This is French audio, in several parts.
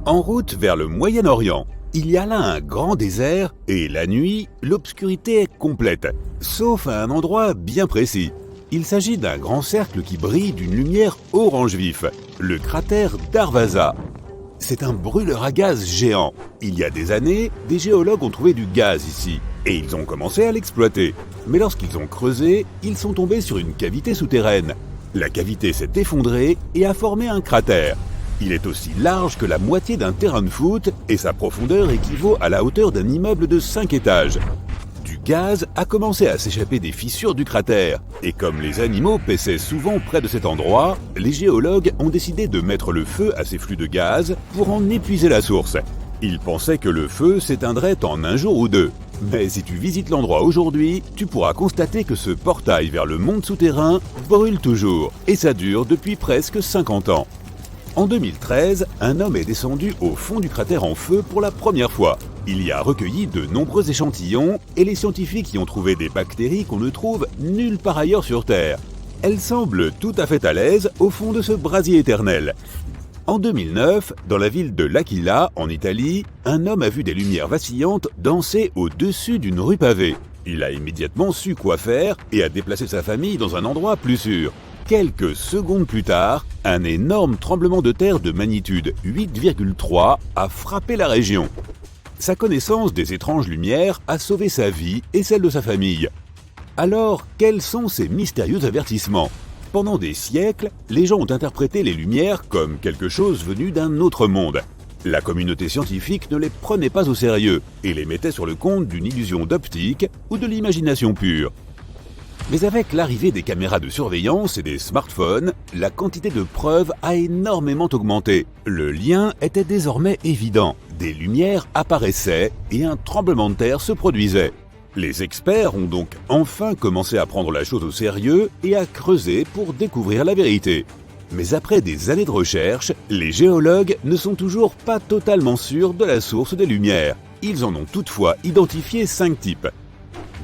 En route vers le Moyen-Orient, il y a là un grand désert et la nuit, l'obscurité est complète, sauf à un endroit bien précis. Il s'agit d'un grand cercle qui brille d'une lumière orange vif, le cratère Darvaza. C'est un brûleur à gaz géant. Il y a des années, des géologues ont trouvé du gaz ici et ils ont commencé à l'exploiter. Mais lorsqu'ils ont creusé, ils sont tombés sur une cavité souterraine. La cavité s'est effondrée et a formé un cratère. Il est aussi large que la moitié d'un terrain de foot et sa profondeur équivaut à la hauteur d'un immeuble de 5 étages. Du gaz a commencé à s'échapper des fissures du cratère, et comme les animaux paissaient souvent près de cet endroit, les géologues ont décidé de mettre le feu à ces flux de gaz pour en épuiser la source. Ils pensaient que le feu s'éteindrait en un jour ou deux. Mais si tu visites l'endroit aujourd'hui, tu pourras constater que ce portail vers le monde souterrain brûle toujours, et ça dure depuis presque 50 ans. En 2013, un homme est descendu au fond du cratère en feu pour la première fois. Il y a recueilli de nombreux échantillons et les scientifiques y ont trouvé des bactéries qu'on ne trouve nulle part ailleurs sur Terre. Elles semblent tout à fait à l'aise au fond de ce brasier éternel. En 2009, dans la ville de L'Aquila, en Italie, un homme a vu des lumières vacillantes danser au-dessus d'une rue pavée. Il a immédiatement su quoi faire et a déplacé sa famille dans un endroit plus sûr. Quelques secondes plus tard, un énorme tremblement de terre de magnitude 8,3 a frappé la région. Sa connaissance des étranges lumières a sauvé sa vie et celle de sa famille. Alors, quels sont ces mystérieux avertissements ? Pendant des siècles, les gens ont interprété les lumières comme quelque chose venu d'un autre monde. La communauté scientifique ne les prenait pas au sérieux et les mettait sur le compte d'une illusion d'optique ou de l'imagination pure. Mais avec l'arrivée des caméras de surveillance et des smartphones, la quantité de preuves a énormément augmenté. Le lien était désormais évident. Des lumières apparaissaient et un tremblement de terre se produisait. Les experts ont donc enfin commencé à prendre la chose au sérieux et à creuser pour découvrir la vérité. Mais après des années de recherche, les géologues ne sont toujours pas totalement sûrs de la source des lumières. Ils en ont toutefois identifié 5 types.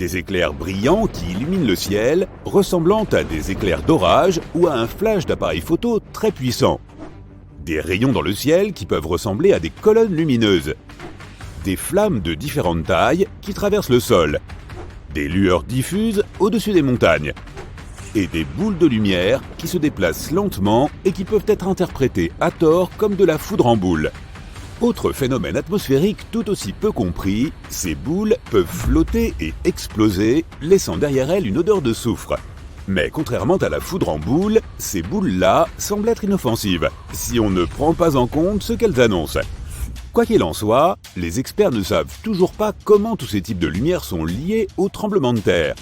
Des éclairs brillants qui illuminent le ciel, ressemblant à des éclairs d'orage ou à un flash d'appareil photo très puissant. Des rayons dans le ciel qui peuvent ressembler à des colonnes lumineuses. Des flammes de différentes tailles qui traversent le sol. Des lueurs diffuses au-dessus des montagnes. Et des boules de lumière qui se déplacent lentement et qui peuvent être interprétées à tort comme de la foudre en boule. Autre phénomène atmosphérique tout aussi peu compris, ces boules peuvent flotter et exploser, laissant derrière elles une odeur de soufre. Mais contrairement à la foudre en boule, ces boules-là semblent être inoffensives, si on ne prend pas en compte ce qu'elles annoncent. Quoi qu'il en soit, les experts ne savent toujours pas comment tous ces types de lumières sont liés au tremblement de terre.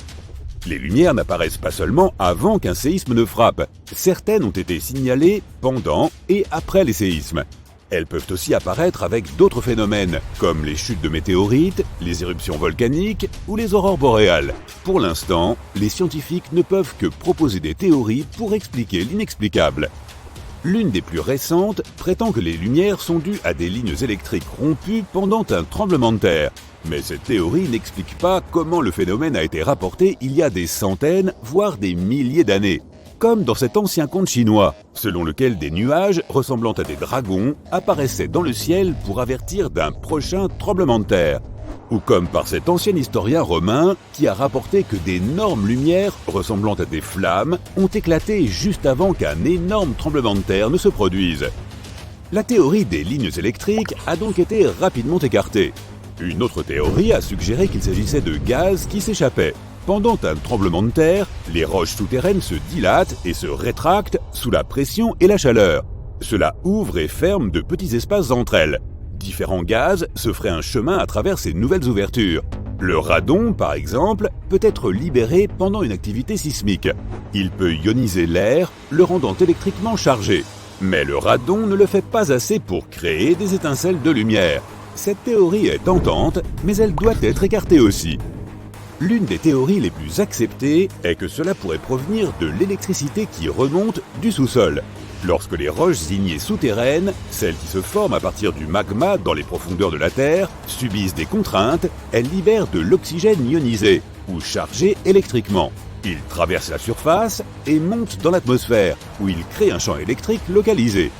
Les lumières n'apparaissent pas seulement avant qu'un séisme ne frappe, certaines ont été signalées pendant et après les séismes. Elles peuvent aussi apparaître avec d'autres phénomènes, comme les chutes de météorites, les éruptions volcaniques ou les aurores boréales. Pour l'instant, les scientifiques ne peuvent que proposer des théories pour expliquer l'inexplicable. L'une des plus récentes prétend que les lumières sont dues à des lignes électriques rompues pendant un tremblement de terre. Mais cette théorie n'explique pas comment le phénomène a été rapporté il y a des centaines, voire des milliers d'années. Comme dans cet ancien conte chinois, selon lequel des nuages ressemblant à des dragons apparaissaient dans le ciel pour avertir d'un prochain tremblement de terre. Ou comme par cet ancien historien romain qui a rapporté que d'énormes lumières ressemblant à des flammes ont éclaté juste avant qu'un énorme tremblement de terre ne se produise. La théorie des lignes électriques a donc été rapidement écartée. Une autre théorie a suggéré qu'il s'agissait de gaz qui s'échappaient. Pendant un tremblement de terre, les roches souterraines se dilatent et se rétractent sous la pression et la chaleur. Cela ouvre et ferme de petits espaces entre elles. Différents gaz se feraient un chemin à travers ces nouvelles ouvertures. Le radon, par exemple, peut être libéré pendant une activité sismique. Il peut ioniser l'air, le rendant électriquement chargé. Mais le radon ne le fait pas assez pour créer des étincelles de lumière. Cette théorie est tentante, mais elle doit être écartée aussi. L'une des théories les plus acceptées est que cela pourrait provenir de l'électricité qui remonte du sous-sol. Lorsque les roches ignées souterraines, celles qui se forment à partir du magma dans les profondeurs de la Terre, subissent des contraintes, elles libèrent de l'oxygène ionisé, ou chargé électriquement. Il traverse la surface et monte dans l'atmosphère, où il crée un champ électrique localisé.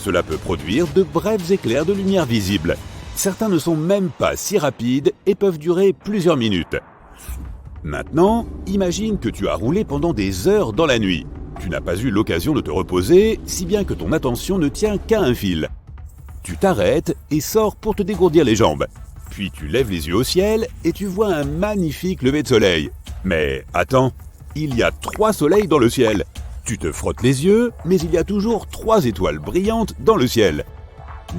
Cela peut produire de brefs éclairs de lumière visibles. Certains ne sont même pas si rapides et peuvent durer plusieurs minutes. Maintenant, imagine que tu as roulé pendant des heures dans la nuit. Tu n'as pas eu l'occasion de te reposer, si bien que ton attention ne tient qu'à un fil. Tu t'arrêtes et sors pour te dégourdir les jambes. Puis tu lèves les yeux au ciel et tu vois un magnifique lever de soleil. Mais attends, il y a 3 soleils dans le ciel. Tu te frottes les yeux, mais il y a toujours 3 étoiles brillantes dans le ciel.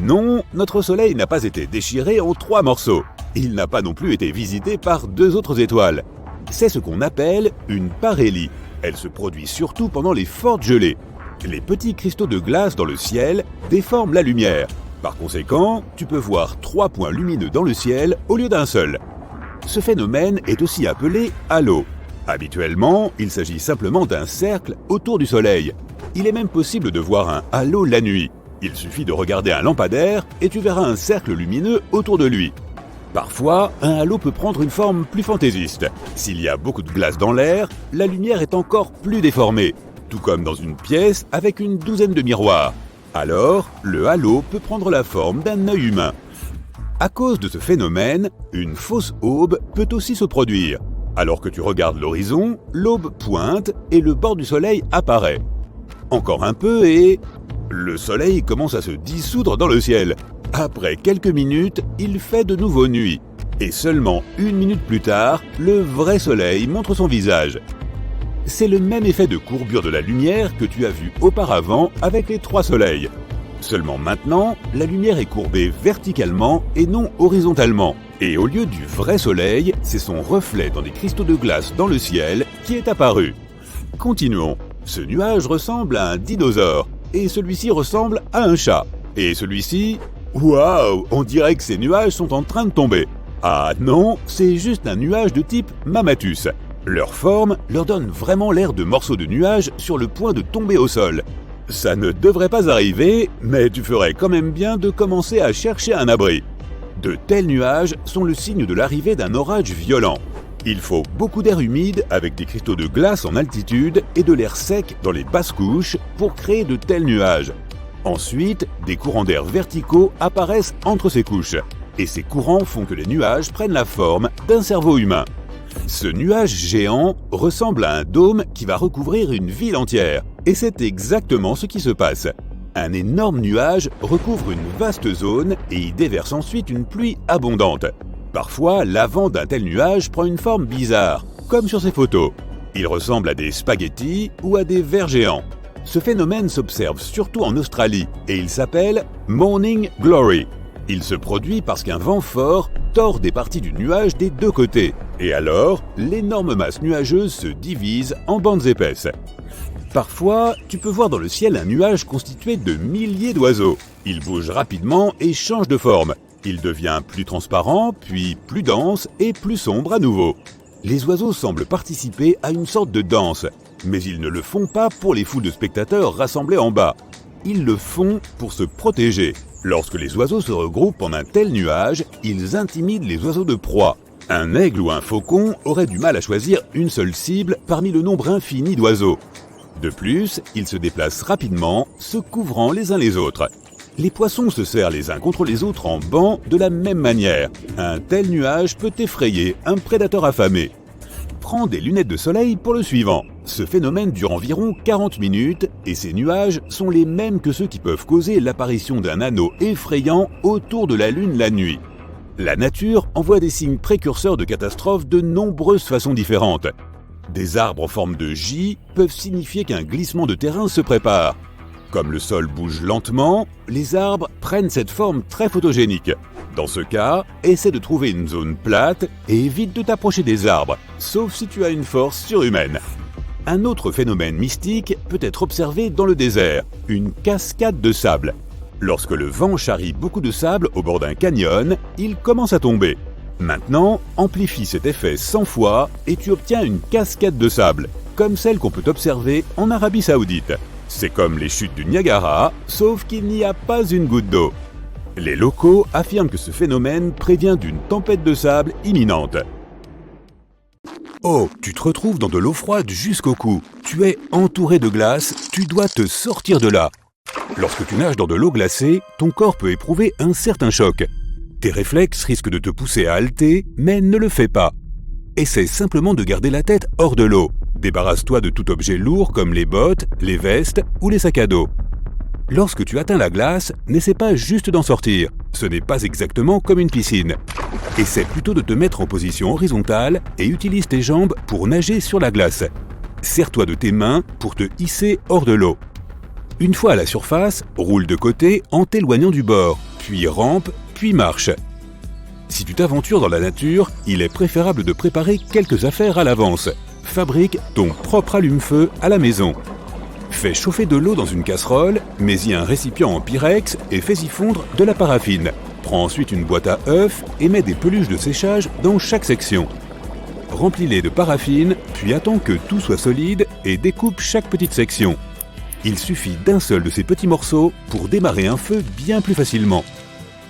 Non, notre soleil n'a pas été déchiré en 3 morceaux. Il n'a pas non plus été visité par 2 autres étoiles. C'est ce qu'on appelle une parélie. Elle se produit surtout pendant les fortes gelées. Les petits cristaux de glace dans le ciel déforment la lumière. Par conséquent, tu peux voir 3 points lumineux dans le ciel au lieu d'un seul. Ce phénomène est aussi appelé halo. Habituellement, il s'agit simplement d'un cercle autour du soleil. Il est même possible de voir un halo la nuit. Il suffit de regarder un lampadaire et tu verras un cercle lumineux autour de lui. Parfois, un halo peut prendre une forme plus fantaisiste. S'il y a beaucoup de glace dans l'air, la lumière est encore plus déformée, tout comme dans une pièce avec une douzaine de miroirs. Alors, le halo peut prendre la forme d'un œil humain. À cause de ce phénomène, une fausse aube peut aussi se produire. Alors que tu regardes l'horizon, l'aube pointe et le bord du soleil apparaît. Encore un peu et... le soleil commence à se dissoudre dans le ciel. Après quelques minutes, il fait de nouveau nuit. Et seulement 1 minute plus tard, le vrai soleil montre son visage. C'est le même effet de courbure de la lumière que tu as vu auparavant avec les 3 soleils. Seulement maintenant, la lumière est courbée verticalement et non horizontalement. Et au lieu du vrai soleil, c'est son reflet dans des cristaux de glace dans le ciel qui est apparu. Continuons. Ce nuage ressemble à un dinosaure. Et celui-ci ressemble à un chat. Et celui-ci... waouh, on dirait que ces nuages sont en train de tomber. Ah non, c'est juste un nuage de type Mammatus. Leur forme leur donne vraiment l'air de morceaux de nuages sur le point de tomber au sol. Ça ne devrait pas arriver, mais tu ferais quand même bien de commencer à chercher un abri. De tels nuages sont le signe de l'arrivée d'un orage violent. Il faut beaucoup d'air humide avec des cristaux de glace en altitude et de l'air sec dans les basses couches pour créer de tels nuages. Ensuite, des courants d'air verticaux apparaissent entre ces couches. Et ces courants font que les nuages prennent la forme d'un cerveau humain. Ce nuage géant ressemble à un dôme qui va recouvrir une ville entière. Et c'est exactement ce qui se passe. Un énorme nuage recouvre une vaste zone et y déverse ensuite une pluie abondante. Parfois, l'avant d'un tel nuage prend une forme bizarre, comme sur ces photos. Il ressemble à des spaghettis ou à des vers géants. Ce phénomène s'observe surtout en Australie et il s'appelle Morning Glory. Il se produit parce qu'un vent fort tord des parties du nuage des 2 côtés. Et alors, l'énorme masse nuageuse se divise en bandes épaisses. Parfois, tu peux voir dans le ciel un nuage constitué de milliers d'oiseaux. Il bouge rapidement et change de forme. Il devient plus transparent, puis plus dense et plus sombre à nouveau. Les oiseaux semblent participer à une sorte de danse, mais ils ne le font pas pour les foules de spectateurs rassemblés en bas. Ils le font pour se protéger. Lorsque les oiseaux se regroupent en un tel nuage, ils intimident les oiseaux de proie. Un aigle ou un faucon aurait du mal à choisir une seule cible parmi le nombre infini d'oiseaux. De plus, ils se déplacent rapidement, se couvrant les uns les autres. Les poissons se serrent les uns contre les autres en banc de la même manière. Un tel nuage peut effrayer un prédateur affamé. Prends des lunettes de soleil pour le suivant. Ce phénomène dure environ 40 minutes et ces nuages sont les mêmes que ceux qui peuvent causer l'apparition d'un anneau effrayant autour de la Lune la nuit. La nature envoie des signes précurseurs de catastrophes de nombreuses façons différentes. Des arbres en forme de J peuvent signifier qu'un glissement de terrain se prépare. Comme le sol bouge lentement, les arbres prennent cette forme très photogénique. Dans ce cas, essaie de trouver une zone plate et évite de t'approcher des arbres, sauf si tu as une force surhumaine. Un autre phénomène mystique peut être observé dans le désert, une cascade de sable. Lorsque le vent charrie beaucoup de sable au bord d'un canyon, il commence à tomber. Maintenant, amplifie cet effet 100 fois et tu obtiens une cascade de sable, comme celle qu'on peut observer en Arabie Saoudite. C'est comme les chutes du Niagara, sauf qu'il n'y a pas une goutte d'eau. Les locaux affirment que ce phénomène prévient d'une tempête de sable imminente. Oh, tu te retrouves dans de l'eau froide jusqu'au cou. Tu es entouré de glace, tu dois te sortir de là. Lorsque tu nages dans de l'eau glacée, ton corps peut éprouver un certain choc. Tes réflexes risquent de te pousser à halter, mais ne le fais pas. Essaie simplement de garder la tête hors de l'eau. Débarrasse-toi de tout objet lourd comme les bottes, les vestes ou les sacs à dos. Lorsque tu atteins la glace, n'essaie pas juste d'en sortir. Ce n'est pas exactement comme une piscine. Essaie plutôt de te mettre en position horizontale et utilise tes jambes pour nager sur la glace. Serre-toi de tes mains pour te hisser hors de l'eau. Une fois à la surface, roule de côté en t'éloignant du bord, puis rampe, puis marche. Si tu t'aventures dans la nature, il est préférable de préparer quelques affaires à l'avance. Fabrique ton propre allume-feu à la maison. Fais chauffer de l'eau dans une casserole, mets-y un récipient en pyrex et fais-y fondre de la paraffine. Prends ensuite une boîte à œufs et mets des peluches de séchage dans chaque section. Remplis-les de paraffine, puis attends que tout soit solide et découpe chaque petite section. Il suffit d'un seul de ces petits morceaux pour démarrer un feu bien plus facilement.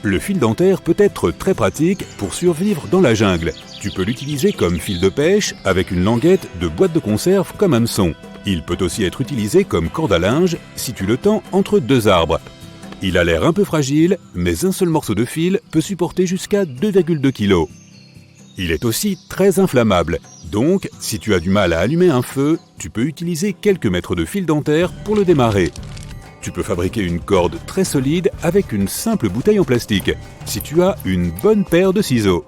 Le fil dentaire peut être très pratique pour survivre dans la jungle. Tu peux l'utiliser comme fil de pêche avec une languette de boîte de conserve comme hameçon. Il peut aussi être utilisé comme corde à linge si tu le tends entre deux arbres. Il a l'air un peu fragile, mais un seul morceau de fil peut supporter jusqu'à 2,2 kg. Il est aussi très inflammable, donc si tu as du mal à allumer un feu, tu peux utiliser quelques mètres de fil dentaire pour le démarrer. Tu peux fabriquer une corde très solide avec une simple bouteille en plastique, si tu as une bonne paire de ciseaux.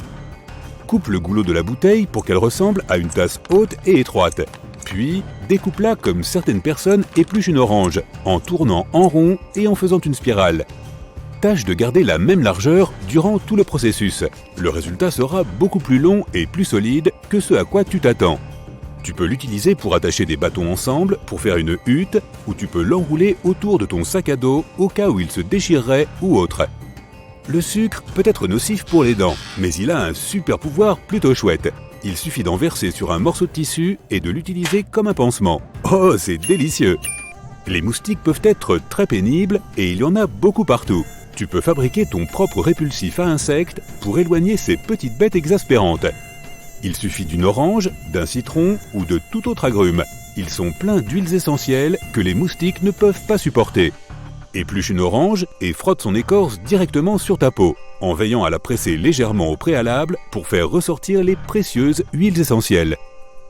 Coupe le goulot de la bouteille pour qu'elle ressemble à une tasse haute et étroite. Puis, découpe-la comme certaines personnes épluchent une orange, en tournant en rond et en faisant une spirale. Tâche de garder la même largeur durant tout le processus. Le résultat sera beaucoup plus long et plus solide que ce à quoi tu t'attends. Tu peux l'utiliser pour attacher des bâtons ensemble pour faire une hutte, ou tu peux l'enrouler autour de ton sac à dos au cas où il se déchirerait ou autre. Le sucre peut être nocif pour les dents, mais il a un super pouvoir plutôt chouette. Il suffit d'en verser sur un morceau de tissu et de l'utiliser comme un pansement. Oh, c'est délicieux! Les moustiques peuvent être très pénibles et il y en a beaucoup partout. Tu peux fabriquer ton propre répulsif à insectes pour éloigner ces petites bêtes exaspérantes. Il suffit d'une orange, d'un citron ou de tout autre agrume. Ils sont pleins d'huiles essentielles que les moustiques ne peuvent pas supporter. Épluche une orange et frotte son écorce directement sur ta peau, en veillant à la presser légèrement au préalable pour faire ressortir les précieuses huiles essentielles.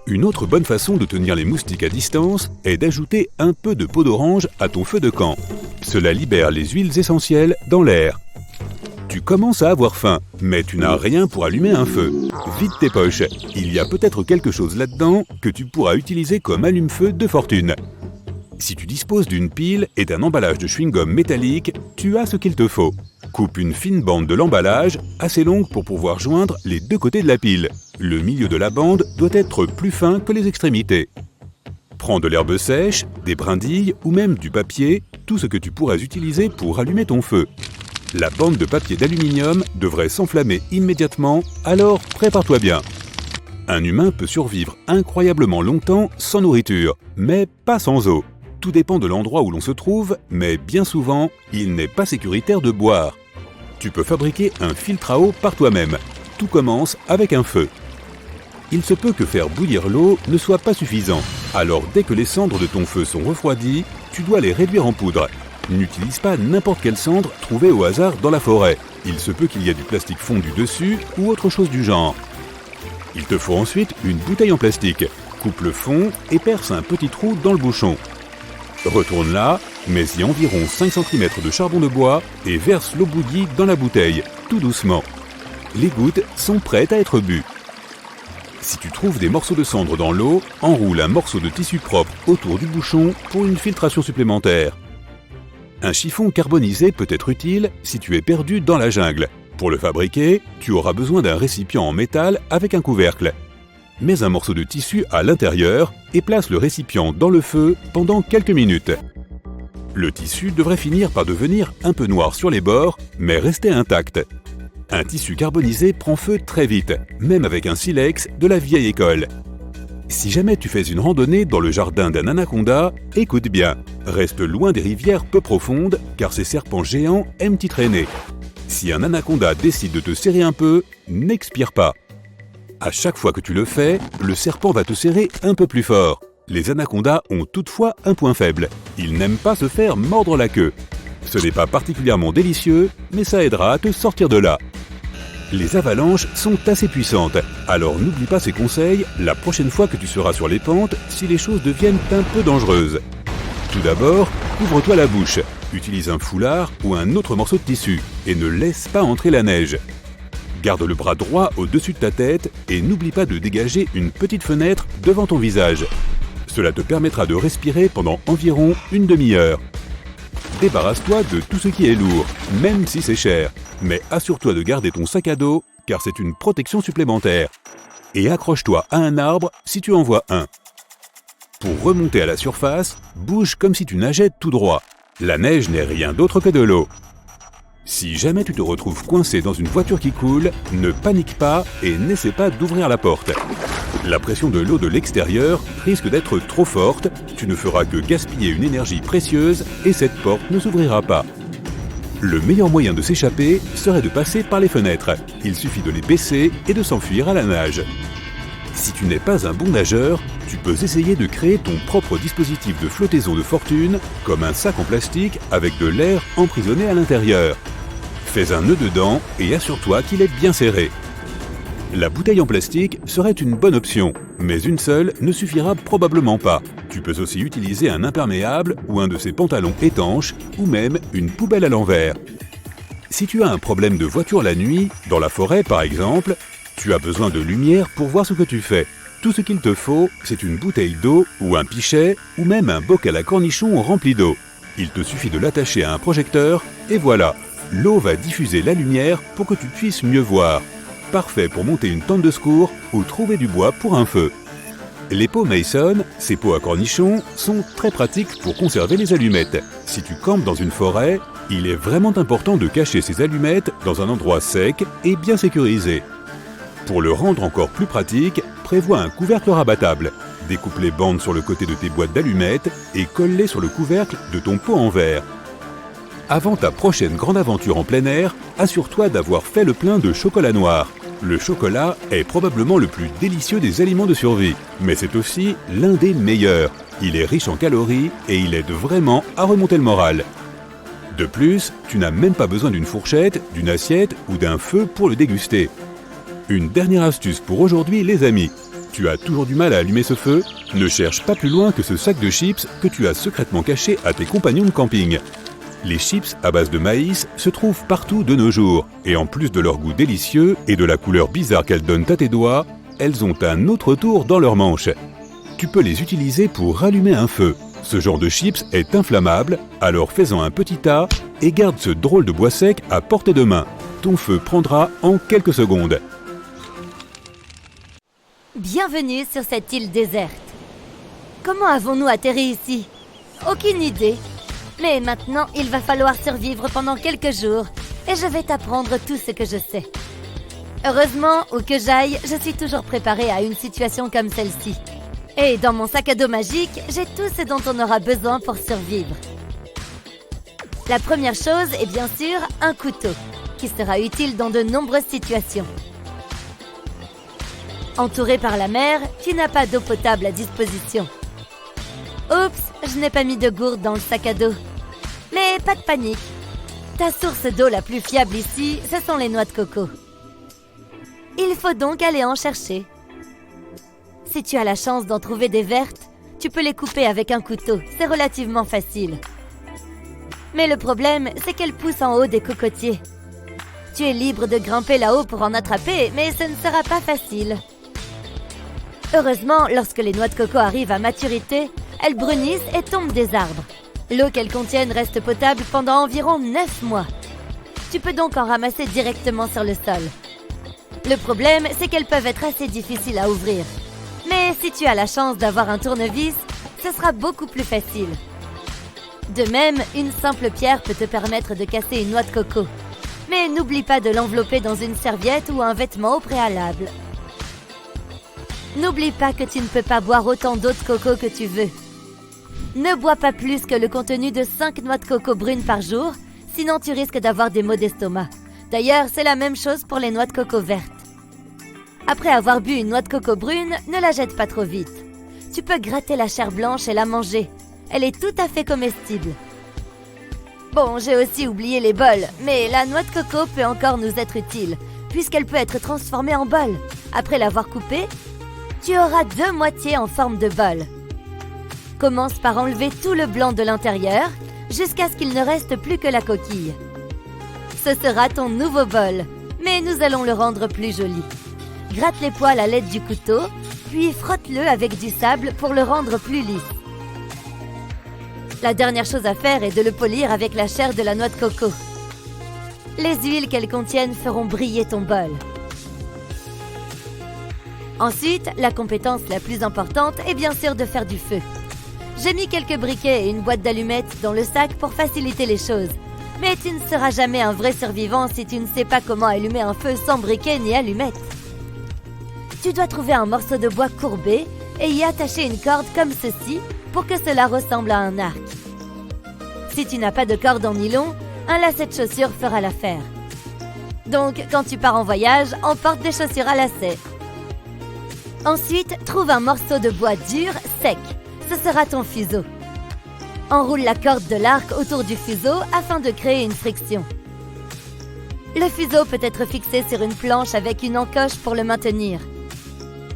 Une autre bonne façon de tenir les moustiques à distance est d'ajouter un peu de peau d'orange à ton feu de camp. Cela libère les huiles essentielles dans l'air. Tu commences à avoir faim, mais tu n'as rien pour allumer un feu. Vide tes poches, il y a peut-être quelque chose là-dedans que tu pourras utiliser comme allume-feu de fortune. Si tu disposes d'une pile et d'un emballage de chewing-gum métallique, tu as ce qu'il te faut. Coupe une fine bande de l'emballage, assez longue pour pouvoir joindre les deux côtés de la pile. Le milieu de la bande doit être plus fin que les extrémités. Prends de l'herbe sèche, des brindilles ou même du papier, tout ce que tu pourras utiliser pour allumer ton feu. La bande de papier d'aluminium devrait s'enflammer immédiatement, alors prépare-toi bien. Un humain peut survivre incroyablement longtemps sans nourriture, mais pas sans eau. Tout dépend de l'endroit où l'on se trouve, mais bien souvent, il n'est pas sécuritaire de boire. Tu peux fabriquer un filtre à eau par toi-même. Tout commence avec un feu. Il se peut que faire bouillir l'eau ne soit pas suffisant. Alors dès que les cendres de ton feu sont refroidies, tu dois les réduire en poudre. N'utilise pas n'importe quelle cendre trouvée au hasard dans la forêt. Il se peut qu'il y ait du plastique fondu dessus ou autre chose du genre. Il te faut ensuite une bouteille en plastique. Coupe le fond et perce un petit trou dans le bouchon. Retourne-la, mets-y environ 5 cm de charbon de bois et verse l'eau bouillie dans la bouteille, tout doucement. Les gouttes sont prêtes à être bues. Si tu trouves des morceaux de cendre dans l'eau, enroule un morceau de tissu propre autour du bouchon pour une filtration supplémentaire. Un chiffon carbonisé peut être utile si tu es perdu dans la jungle. Pour le fabriquer, tu auras besoin d'un récipient en métal avec un couvercle. Mets un morceau de tissu à l'intérieur et place le récipient dans le feu pendant quelques minutes. Le tissu devrait finir par devenir un peu noir sur les bords, mais rester intact. Un tissu carbonisé prend feu très vite, même avec un silex de la vieille école. Si jamais tu fais une randonnée dans le jardin d'un anaconda, écoute bien, reste loin des rivières peu profondes car ces serpents géants aiment y traîner. Si un anaconda décide de te serrer un peu, n'expire pas. À chaque fois que tu le fais, le serpent va te serrer un peu plus fort. Les anacondas ont toutefois un point faible. Ils n'aiment pas se faire mordre la queue. Ce n'est pas particulièrement délicieux, mais ça aidera à te sortir de là. Les avalanches sont assez puissantes, alors n'oublie pas ces conseils la prochaine fois que tu seras sur les pentes si les choses deviennent un peu dangereuses. Tout d'abord, couvre-toi la bouche, utilise un foulard ou un autre morceau de tissu et ne laisse pas entrer la neige. Garde le bras droit au-dessus de ta tête et n'oublie pas de dégager une petite fenêtre devant ton visage. Cela te permettra de respirer pendant environ une demi-heure. Débarrasse-toi de tout ce qui est lourd, même si c'est cher, mais assure-toi de garder ton sac à dos car c'est une protection supplémentaire. Et accroche-toi à un arbre si tu en vois un. Pour remonter à la surface, bouge comme si tu nageais tout droit. La neige n'est rien d'autre que de l'eau. Si jamais tu te retrouves coincé dans une voiture qui coule, ne panique pas et n'essaie pas d'ouvrir la porte. La pression de l'eau de l'extérieur risque d'être trop forte, tu ne feras que gaspiller une énergie précieuse et cette porte ne s'ouvrira pas. Le meilleur moyen de s'échapper serait de passer par les fenêtres. Il suffit de les baisser et de s'enfuir à la nage. Si tu n'es pas un bon nageur, tu peux essayer de créer ton propre dispositif de flottaison de fortune, comme un sac en plastique avec de l'air emprisonné à l'intérieur. Fais un nœud dedans et assure-toi qu'il est bien serré. La bouteille en plastique serait une bonne option, mais une seule ne suffira probablement pas. Tu peux aussi utiliser un imperméable ou un de ces pantalons étanches ou même une poubelle à l'envers. Si tu as un problème de voiture la nuit, dans la forêt par exemple, tu as besoin de lumière pour voir ce que tu fais. Tout ce qu'il te faut, c'est une bouteille d'eau ou un pichet ou même un bocal à cornichons rempli d'eau. Il te suffit de l'attacher à un projecteur et voilà, l'eau va diffuser la lumière pour que tu puisses mieux voir. Parfait pour monter une tente de secours ou trouver du bois pour un feu. Les pots Mason, ces pots à cornichons, sont très pratiques pour conserver les allumettes. Si tu campes dans une forêt, il est vraiment important de cacher ces allumettes dans un endroit sec et bien sécurisé. Pour le rendre encore plus pratique, prévois un couvercle rabattable. Découpe les bandes sur le côté de tes boîtes d'allumettes et colle-les sur le couvercle de ton pot en verre. Avant ta prochaine grande aventure en plein air, assure-toi d'avoir fait le plein de chocolat noir. Le chocolat est probablement le plus délicieux des aliments de survie, mais c'est aussi l'un des meilleurs. Il est riche en calories et il aide vraiment à remonter le moral. De plus, tu n'as même pas besoin d'une fourchette, d'une assiette ou d'un feu pour le déguster. Une dernière astuce pour aujourd'hui les amis. Tu as toujours du mal à allumer ce feu? Ne cherche pas plus loin que ce sac de chips que tu as secrètement caché à tes compagnons de camping. Les chips à base de maïs se trouvent partout de nos jours, et en plus de leur goût délicieux et de la couleur bizarre qu'elles donnent à tes doigts, elles ont un autre tour dans leur manche. Tu peux les utiliser pour rallumer un feu. Ce genre de chips est inflammable, alors fais-en un petit tas et garde ce drôle de bois sec à portée de main. Ton feu prendra en quelques secondes. Bienvenue sur cette île déserte. Comment avons-nous atterri ici? Aucune idée. Mais maintenant, il va falloir survivre pendant quelques jours et je vais t'apprendre tout ce que je sais. Heureusement, où que j'aille, je suis toujours préparée à une situation comme celle-ci. Et dans mon sac à dos magique, j'ai tout ce dont on aura besoin pour survivre. La première chose est bien sûr un couteau, qui sera utile dans de nombreuses situations. Entouré par la mer, tu n'as pas d'eau potable à disposition. Oups, je n'ai pas mis de gourde dans le sac à dos. Mais pas de panique. Ta source d'eau la plus fiable ici, ce sont les noix de coco. Il faut donc aller en chercher. Si tu as la chance d'en trouver des vertes, tu peux les couper avec un couteau, c'est relativement facile. Mais le problème, c'est qu'elles poussent en haut des cocotiers. Tu es libre de grimper là-haut pour en attraper, mais ce ne sera pas facile. Heureusement, lorsque les noix de coco arrivent à maturité, elles brunissent et tombent des arbres. L'eau qu'elles contiennent reste potable pendant environ 9 mois. Tu peux donc en ramasser directement sur le sol. Le problème, c'est qu'elles peuvent être assez difficiles à ouvrir. Mais si tu as la chance d'avoir un tournevis, ce sera beaucoup plus facile. De même, une simple pierre peut te permettre de casser une noix de coco. Mais n'oublie pas de l'envelopper dans une serviette ou un vêtement au préalable. N'oublie pas que tu ne peux pas boire autant d'eau de coco que tu veux. Ne bois pas plus que le contenu de 5 noix de coco brunes par jour, sinon tu risques d'avoir des maux d'estomac. D'ailleurs, c'est la même chose pour les noix de coco vertes. Après avoir bu une noix de coco brune, ne la jette pas trop vite. tu peux gratter la chair blanche et la manger. Elle est tout à fait comestible. Bon, j'ai aussi oublié les bols, mais la noix de coco peut encore nous être utile, puisqu'elle peut être transformée en bol. Après l'avoir coupée, tu auras 2 moitiés en forme de bol. Commence par enlever tout le blanc de l'intérieur, jusqu'à ce qu'il ne reste plus que la coquille. Ce sera ton nouveau bol, mais nous allons le rendre plus joli. Gratte les poils à l'aide du couteau, puis frotte-le avec du sable pour le rendre plus lisse. La dernière chose à faire est de le polir avec la chair de la noix de coco. Les huiles qu'elles contiennent feront briller ton bol. Ensuite, la compétence la plus importante est bien sûr de faire du feu. J'ai mis quelques briquets et une boîte d'allumettes dans le sac pour faciliter les choses. Mais tu ne seras jamais un vrai survivant si tu ne sais pas comment allumer un feu sans briquet ni allumettes. Tu dois trouver un morceau de bois courbé et y attacher une corde comme ceci pour que cela ressemble à un arc. Si tu n'as pas de corde en nylon, un lacet de chaussures fera l'affaire. Donc, quand tu pars en voyage, emporte des chaussures à lacets. Ensuite, trouve un morceau de bois dur, sec. Ce sera ton fuseau. Enroule la corde de l'arc autour du fuseau afin de créer une friction. Le fuseau peut être fixé sur une planche avec une encoche pour le maintenir.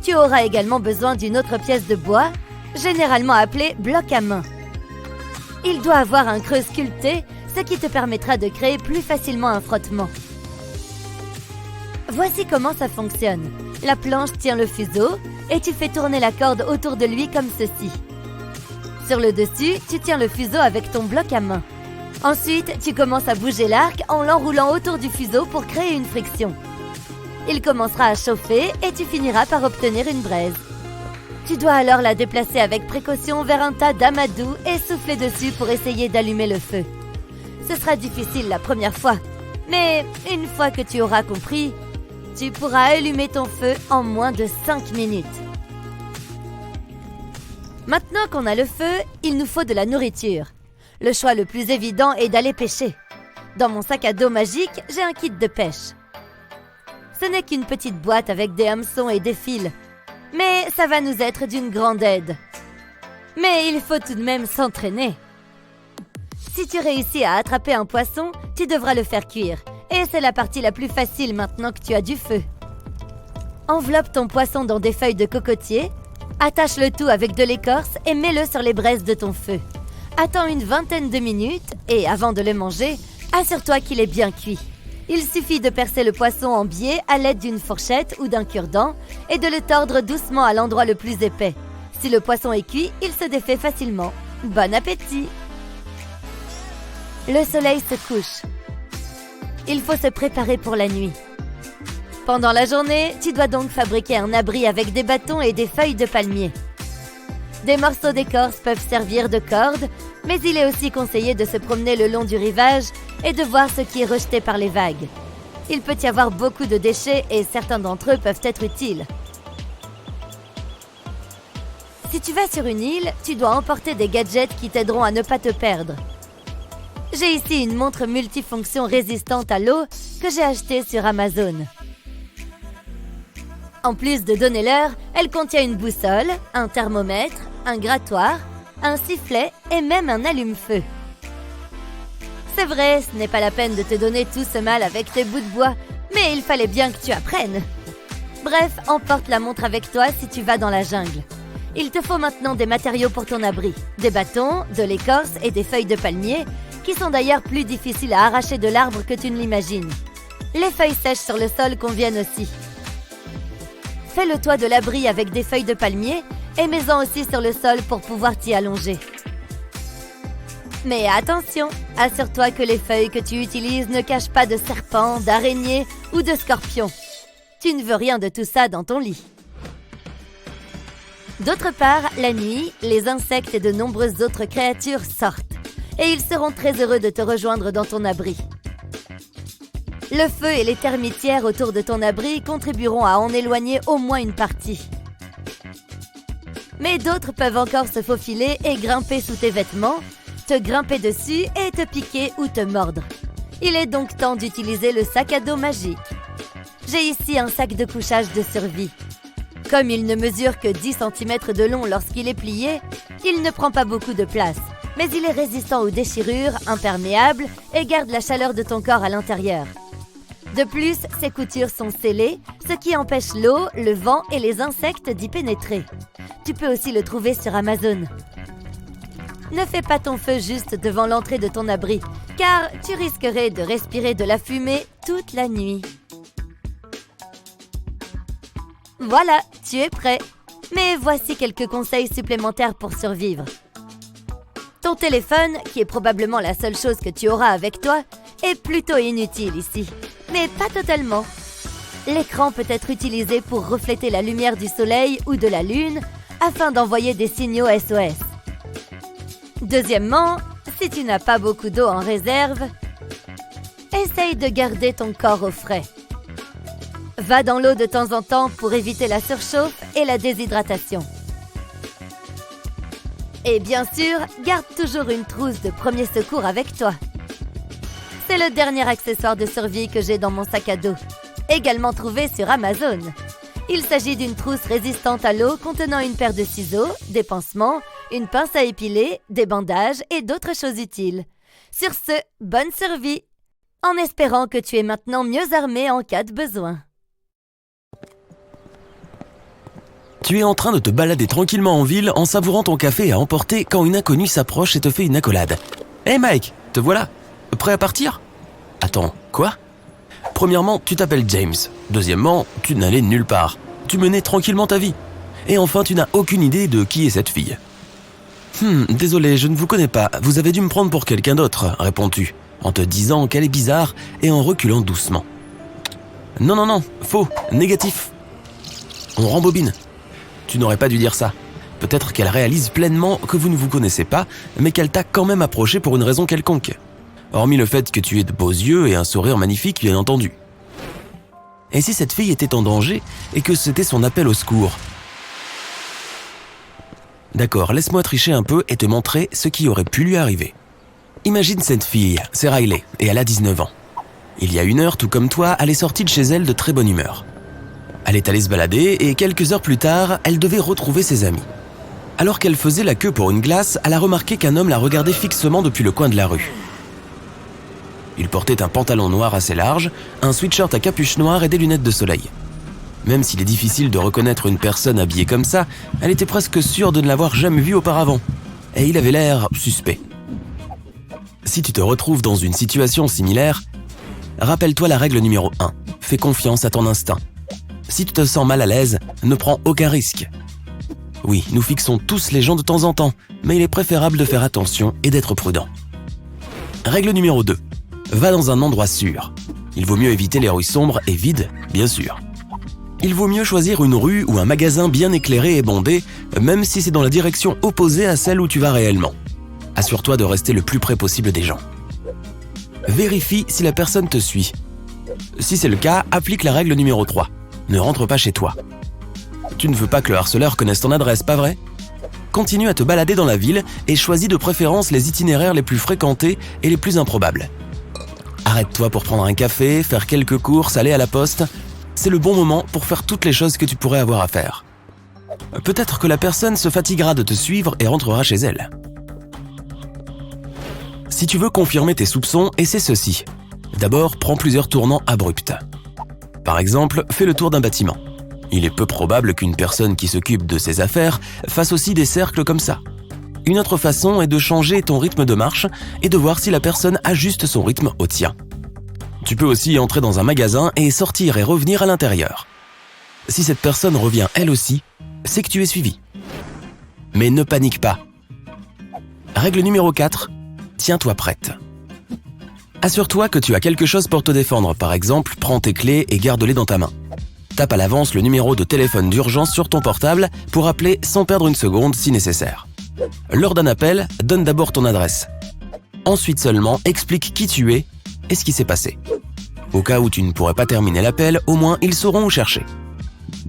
Tu auras également besoin d'une autre pièce de bois, généralement appelée bloc à main. Il doit avoir un creux sculpté, ce qui te permettra de créer plus facilement un frottement. Voici comment ça fonctionne. La planche tient le fuseau et tu fais tourner la corde autour de lui comme ceci. Sur le dessus, tu tiens le fuseau avec ton bloc à main. Ensuite, tu commences à bouger l'arc en l'enroulant autour du fuseau pour créer une friction. Il commencera à chauffer et tu finiras par obtenir une braise. Tu dois alors la déplacer avec précaution vers un tas d'amadou et souffler dessus pour essayer d'allumer le feu. Ce sera difficile la première fois, mais une fois que tu auras compris, tu pourras allumer ton feu en moins de 5 minutes. Maintenant qu'on a le feu, il nous faut de la nourriture. Le choix le plus évident est d'aller pêcher. Dans mon sac à dos magique, j'ai un kit de pêche. Ce n'est qu'une petite boîte avec des hameçons et des fils, mais ça va nous être d'une grande aide. Mais il faut tout de même s'entraîner. Si tu réussis à attraper un poisson, tu devras le faire cuire. Et c'est la partie la plus facile maintenant que tu as du feu. Enveloppe ton poisson dans des feuilles de cocotier, attache le tout avec de l'écorce et mets-le sur les braises de ton feu. Attends une vingtaine de minutes et avant de le manger, assure-toi qu'il est bien cuit. Il suffit de percer le poisson en biais à l'aide d'une fourchette ou d'un cure-dent et de le tordre doucement à l'endroit le plus épais. Si le poisson est cuit, il se défait facilement. Bon appétit! Le soleil se couche. Il faut se préparer pour la nuit. Pendant la journée, tu dois donc fabriquer un abri avec des bâtons et des feuilles de palmier. Des morceaux d'écorce peuvent servir de corde, mais il est aussi conseillé de se promener le long du rivage et de voir ce qui est rejeté par les vagues. Il peut y avoir beaucoup de déchets et certains d'entre eux peuvent être utiles. Si tu vas sur une île, tu dois emporter des gadgets qui t'aideront à ne pas te perdre. J'ai ici une montre multifonction résistante à l'eau que j'ai achetée sur Amazon. En plus de donner l'heure, elle contient une boussole, un thermomètre, un grattoir, un sifflet et même un allume-feu. C'est vrai, ce n'est pas la peine de te donner tout ce mal avec tes bouts de bois, mais il fallait bien que tu apprennes. Bref, emporte la montre avec toi si tu vas dans la jungle. Il te faut maintenant des matériaux pour ton abri, des bâtons, de l'écorce et des feuilles de palmier, qui sont d'ailleurs plus difficiles à arracher de l'arbre que tu ne l'imagines. Les feuilles sèches sur le sol conviennent aussi. Fais le toit de l'abri avec des feuilles de palmier et mets-en aussi sur le sol pour pouvoir t'y allonger. Mais attention, assure-toi que les feuilles que tu utilises ne cachent pas de serpents, d'araignées ou de scorpions. Tu ne veux rien de tout ça dans ton lit. D'autre part, la nuit, les insectes et de nombreuses autres créatures sortent. Et ils seront très heureux de te rejoindre dans ton abri. Le feu et les termitières autour de ton abri contribueront à en éloigner au moins une partie. Mais d'autres peuvent encore se faufiler et grimper sous tes vêtements, te grimper dessus et te piquer ou te mordre. Il est donc temps d'utiliser le sac à dos magique. J'ai ici un sac de couchage de survie. Comme il ne mesure que 10 cm de long lorsqu'il est plié, il ne prend pas beaucoup de place. Mais il est résistant aux déchirures, imperméable et garde la chaleur de ton corps à l'intérieur. De plus, ses coutures sont scellées, ce qui empêche l'eau, le vent et les insectes d'y pénétrer. Tu peux aussi le trouver sur Amazon. Ne fais pas ton feu juste devant l'entrée de ton abri, car tu risquerais de respirer de la fumée toute la nuit. Voilà, tu es prêt. Mais voici quelques conseils supplémentaires pour survivre. Ton téléphone, qui est probablement la seule chose que tu auras avec toi, est plutôt inutile ici. Mais pas totalement. L'écran peut être utilisé pour refléter la lumière du soleil ou de la lune afin d'envoyer des signaux SOS. Deuxièmement, si tu n'as pas beaucoup d'eau en réserve, essaye de garder ton corps au frais. Va dans l'eau de temps en temps pour éviter la surchauffe et la déshydratation. Et bien sûr, garde toujours une trousse de premier secours avec toi. C'est le dernier accessoire de survie que j'ai dans mon sac à dos, également trouvé sur Amazon. Il s'agit d'une trousse résistante à l'eau contenant une paire de ciseaux, des pansements, une pince à épiler, des bandages et d'autres choses utiles. Sur ce, bonne survie, en espérant que tu es maintenant mieux armé en cas de besoin. Tu es en train de te balader tranquillement en ville en savourant ton café à emporter quand une inconnue s'approche et te fait une accolade. « Hey Mike, te voilà. Prêt à partir ?» Attends, quoi ? Premièrement, tu t'appelles James. Deuxièmement, tu n'allais nulle part. Tu menais tranquillement ta vie. Et enfin, tu n'as aucune idée de qui est cette fille. « Désolé, je ne vous connais pas. Vous avez dû me prendre pour quelqu'un d'autre, réponds-tu, en te disant qu'elle est bizarre et en reculant doucement. « Non, faux, négatif. » On rembobine. Tu n'aurais pas dû dire ça. Peut-être qu'elle réalise pleinement que vous ne vous connaissez pas, mais qu'elle t'a quand même approché pour une raison quelconque. Hormis le fait que tu aies de beaux yeux et un sourire magnifique, bien entendu. Et si cette fille était en danger et que c'était son appel au secours ? D'accord, laisse-moi tricher un peu et te montrer ce qui aurait pu lui arriver. Imagine cette fille, c'est Riley, et elle a 19 ans. Il y a 1 heure, tout comme toi, elle est sortie de chez elle de très bonne humeur. Elle est allée se balader et quelques heures plus tard, elle devait retrouver ses amis. Alors qu'elle faisait la queue pour une glace, elle a remarqué qu'un homme la regardait fixement depuis le coin de la rue. Il portait un pantalon noir assez large, un sweatshirt à capuche noire et des lunettes de soleil. Même s'il est difficile de reconnaître une personne habillée comme ça, elle était presque sûre de ne l'avoir jamais vu auparavant. Et il avait l'air suspect. Si tu te retrouves dans une situation similaire, rappelle-toi la règle numéro 1. Fais confiance à ton instinct. Si tu te sens mal à l'aise, ne prends aucun risque. Oui, nous fixons tous les gens de temps en temps, mais il est préférable de faire attention et d'être prudent. Règle numéro 2. Va dans un endroit sûr. Il vaut mieux éviter les rues sombres et vides, bien sûr. Il vaut mieux choisir une rue ou un magasin bien éclairé et bondé, même si c'est dans la direction opposée à celle où tu vas réellement. Assure-toi de rester le plus près possible des gens. Vérifie si la personne te suit. Si c'est le cas, applique la règle numéro 3. Ne rentre pas chez toi. Tu ne veux pas que le harceleur connaisse ton adresse, pas vrai ? Continue à te balader dans la ville et choisis de préférence les itinéraires les plus fréquentés et les plus improbables. Arrête-toi pour prendre un café, faire quelques courses, aller à la poste. C'est le bon moment pour faire toutes les choses que tu pourrais avoir à faire. Peut-être que la personne se fatiguera de te suivre et rentrera chez elle. Si tu veux confirmer tes soupçons, essaie ceci. D'abord, prends plusieurs tournants abrupts. Par exemple, fais le tour d'un bâtiment. Il est peu probable qu'une personne qui s'occupe de ses affaires fasse aussi des cercles comme ça. Une autre façon est de changer ton rythme de marche et de voir si la personne ajuste son rythme au tien. Tu peux aussi entrer dans un magasin et sortir et revenir à l'intérieur. Si cette personne revient elle aussi, c'est que tu es suivi. Mais ne panique pas. Règle numéro 4, tiens-toi prête. Assure-toi que tu as quelque chose pour te défendre. Par exemple, prends tes clés et garde-les dans ta main. Tape à l'avance le numéro de téléphone d'urgence sur ton portable pour appeler sans perdre une seconde si nécessaire. Lors d'un appel, donne d'abord ton adresse. Ensuite seulement, explique qui tu es et ce qui s'est passé. Au cas où tu ne pourrais pas terminer l'appel, au moins ils sauront où chercher.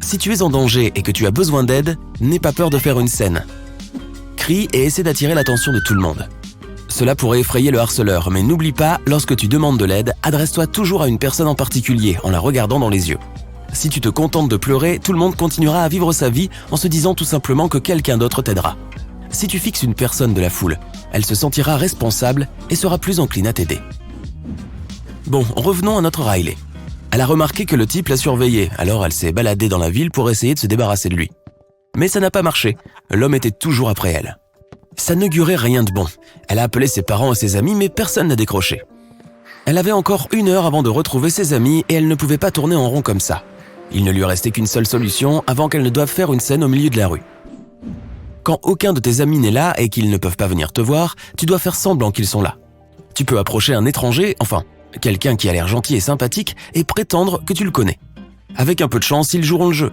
Si tu es en danger et que tu as besoin d'aide, n'aie pas peur de faire une scène. Crie et essaie d'attirer l'attention de tout le monde. Cela pourrait effrayer le harceleur, mais n'oublie pas, lorsque tu demandes de l'aide, adresse-toi toujours à une personne en particulier en la regardant dans les yeux. Si tu te contentes de pleurer, tout le monde continuera à vivre sa vie en se disant tout simplement que quelqu'un d'autre t'aidera. Si tu fixes une personne de la foule, elle se sentira responsable et sera plus encline à t'aider. Bon, revenons à notre Riley. Elle a remarqué que le type l'a surveillée, alors elle s'est baladée dans la ville pour essayer de se débarrasser de lui. Mais ça n'a pas marché, l'homme était toujours après elle. Ça n'augurait rien de bon. Elle a appelé ses parents et ses amis, mais personne n'a décroché. Elle avait encore 1 heure avant de retrouver ses amis et elle ne pouvait pas tourner en rond comme ça. Il ne lui restait qu'une seule solution avant qu'elle ne doive faire une scène au milieu de la rue. Quand aucun de tes amis n'est là et qu'ils ne peuvent pas venir te voir, tu dois faire semblant qu'ils sont là. Tu peux approcher un étranger, enfin, quelqu'un qui a l'air gentil et sympathique, et prétendre que tu le connais. Avec un peu de chance, ils joueront le jeu.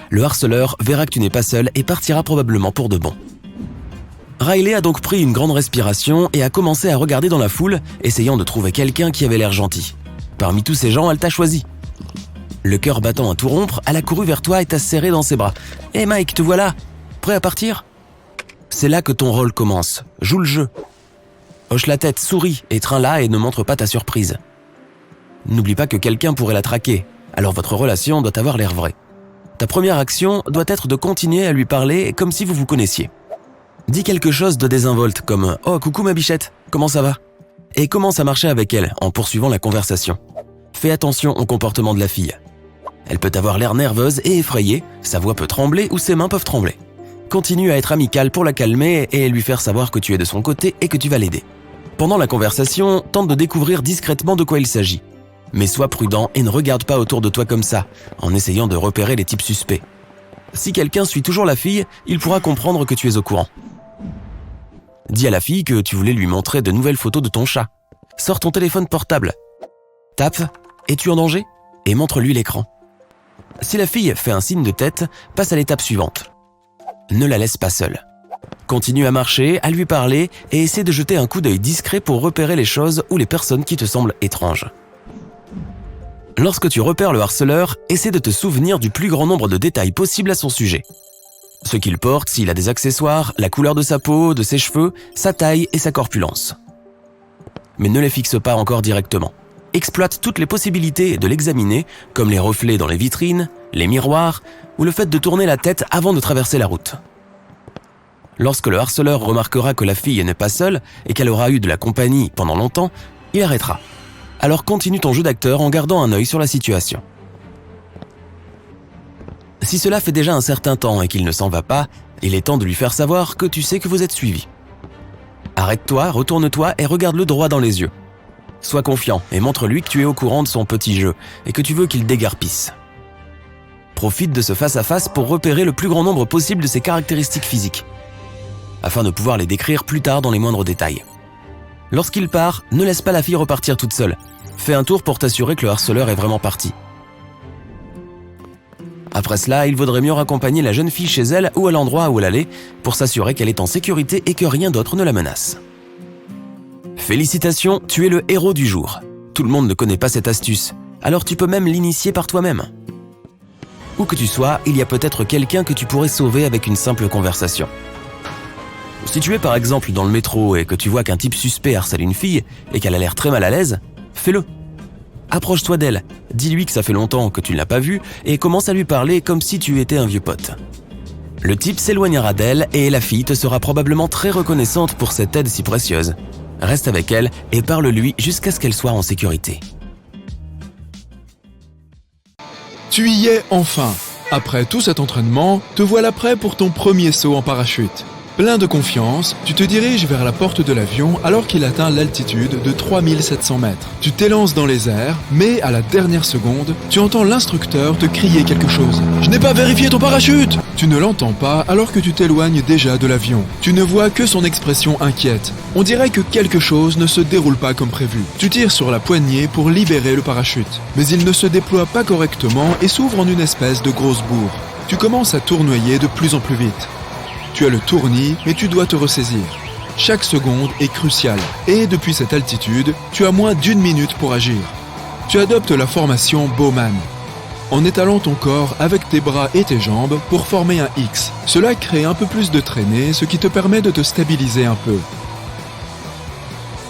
Le harceleur verra que tu n'es pas seul et partira probablement pour de bon. Riley a donc pris une grande respiration et a commencé à regarder dans la foule, essayant de trouver quelqu'un qui avait l'air gentil. Parmi tous ces gens, elle t'a choisi. Le cœur battant à tout rompre, elle a couru vers toi et t'a serré dans ses bras. « Hé Mike, te voilà? Prêt à partir ?» C'est là que ton rôle commence. Joue le jeu. Hoche la tête, souris, étreins-la et ne montre pas ta surprise. N'oublie pas que quelqu'un pourrait la traquer, alors votre relation doit avoir l'air vraie. Ta première action doit être de continuer à lui parler comme si vous vous connaissiez. Dis quelque chose de désinvolte comme « Oh, coucou ma bichette, comment ça va ?» et commence à marcher avec elle en poursuivant la conversation. Fais attention au comportement de la fille. Elle peut avoir l'air nerveuse et effrayée, sa voix peut trembler ou ses mains peuvent trembler. Continue à être amical pour la calmer et lui faire savoir que tu es de son côté et que tu vas l'aider. Pendant la conversation, tente de découvrir discrètement de quoi il s'agit. Mais sois prudent et ne regarde pas autour de toi comme ça, en essayant de repérer les types suspects. Si quelqu'un suit toujours la fille, il pourra comprendre que tu es au courant. Dis à la fille que tu voulais lui montrer de nouvelles photos de ton chat. Sors ton téléphone portable. Tape « Es-tu en danger ?» et montre-lui l'écran. Si la fille fait un signe de tête, passe à l'étape suivante. Ne la laisse pas seule. Continue à marcher, à lui parler et essaie de jeter un coup d'œil discret pour repérer les choses ou les personnes qui te semblent étranges. Lorsque tu repères le harceleur, essaie de te souvenir du plus grand nombre de détails possible à son sujet. Ce qu'il porte, s'il a des accessoires, la couleur de sa peau, de ses cheveux, sa taille et sa corpulence. Mais ne les fixe pas encore directement. Exploite toutes les possibilités de l'examiner, comme les reflets dans les vitrines, les miroirs ou le fait de tourner la tête avant de traverser la route. Lorsque le harceleur remarquera que la fille n'est pas seule et qu'elle aura eu de la compagnie pendant longtemps, il arrêtera. Alors continue ton jeu d'acteur en gardant un œil sur la situation. Si cela fait déjà un certain temps et qu'il ne s'en va pas, il est temps de lui faire savoir que tu sais que vous êtes suivi. Arrête-toi, retourne-toi et regarde-le droit dans les yeux. Sois confiant et montre-lui que tu es au courant de son petit jeu et que tu veux qu'il dégarpisse. Profite de ce face-à-face pour repérer le plus grand nombre possible de ses caractéristiques physiques, afin de pouvoir les décrire plus tard dans les moindres détails. Lorsqu'il part, ne laisse pas la fille repartir toute seule. Fais un tour pour t'assurer que le harceleur est vraiment parti. Après cela, il vaudrait mieux raccompagner la jeune fille chez elle ou à l'endroit où elle allait pour s'assurer qu'elle est en sécurité et que rien d'autre ne la menace. Félicitations, tu es le héros du jour. Tout le monde ne connaît pas cette astuce, alors tu peux même l'initier par toi-même. Où que tu sois, il y a peut-être quelqu'un que tu pourrais sauver avec une simple conversation. Si tu es par exemple dans le métro et que tu vois qu'un type suspect harcèle une fille et qu'elle a l'air très mal à l'aise, fais-le. Approche-toi d'elle, dis-lui que ça fait longtemps que tu ne l'as pas vue et commence à lui parler comme si tu étais un vieux pote. Le type s'éloignera d'elle et la fille te sera probablement très reconnaissante pour cette aide si précieuse. Reste avec elle et parle-lui jusqu'à ce qu'elle soit en sécurité. Tu y es enfin. Après tout cet entraînement, te voilà prêt pour ton premier saut en parachute. Plein de confiance, tu te diriges vers la porte de l'avion alors qu'il atteint l'altitude de 3700 mètres. Tu t'élances dans les airs, mais à la dernière seconde, tu entends l'instructeur te crier quelque chose. « Je n'ai pas vérifié ton parachute !» Tu ne l'entends pas alors que tu t'éloignes déjà de l'avion. Tu ne vois que son expression inquiète. On dirait que quelque chose ne se déroule pas comme prévu. Tu tires sur la poignée pour libérer le parachute. Mais il ne se déploie pas correctement et s'ouvre en une espèce de grosse bourre. Tu commences à tournoyer de plus en plus vite. Tu as le tournis, mais tu dois te ressaisir. Chaque seconde est cruciale. Et depuis cette altitude, tu as moins d'1 minute pour agir. Tu adoptes la formation Bowman, en étalant ton corps avec tes bras et tes jambes pour former un X. Cela crée un peu plus de traînée, ce qui te permet de te stabiliser un peu.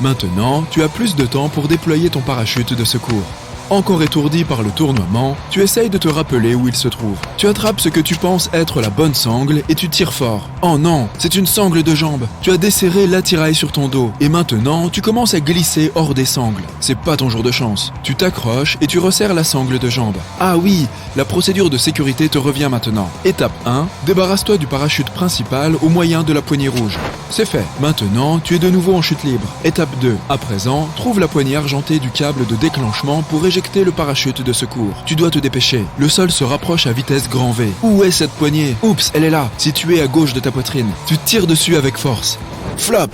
Maintenant, tu as plus de temps pour déployer ton parachute de secours. Encore étourdi par le tournoiement, tu essayes de te rappeler où il se trouve. Tu attrapes ce que tu penses être la bonne sangle et tu tires fort. Oh non, c'est une sangle de jambe. Tu as desserré l'attirail sur ton dos et maintenant tu commences à glisser hors des sangles. C'est pas ton jour de chance. Tu t'accroches et tu resserres la sangle de jambe. Ah oui, la procédure de sécurité te revient maintenant. Étape 1, débarrasse-toi du parachute principal au moyen de la poignée rouge. C'est fait. Maintenant, tu es de nouveau en chute libre. Étape 2, à présent, trouve la poignée argentée du câble de déclenchement pour éjecter le parachute de secours. Tu dois te dépêcher. Le sol se rapproche à vitesse grand V. Où est cette poignée? Oups, elle est là, située à gauche de ta poitrine. Tu tires dessus avec force. Flop!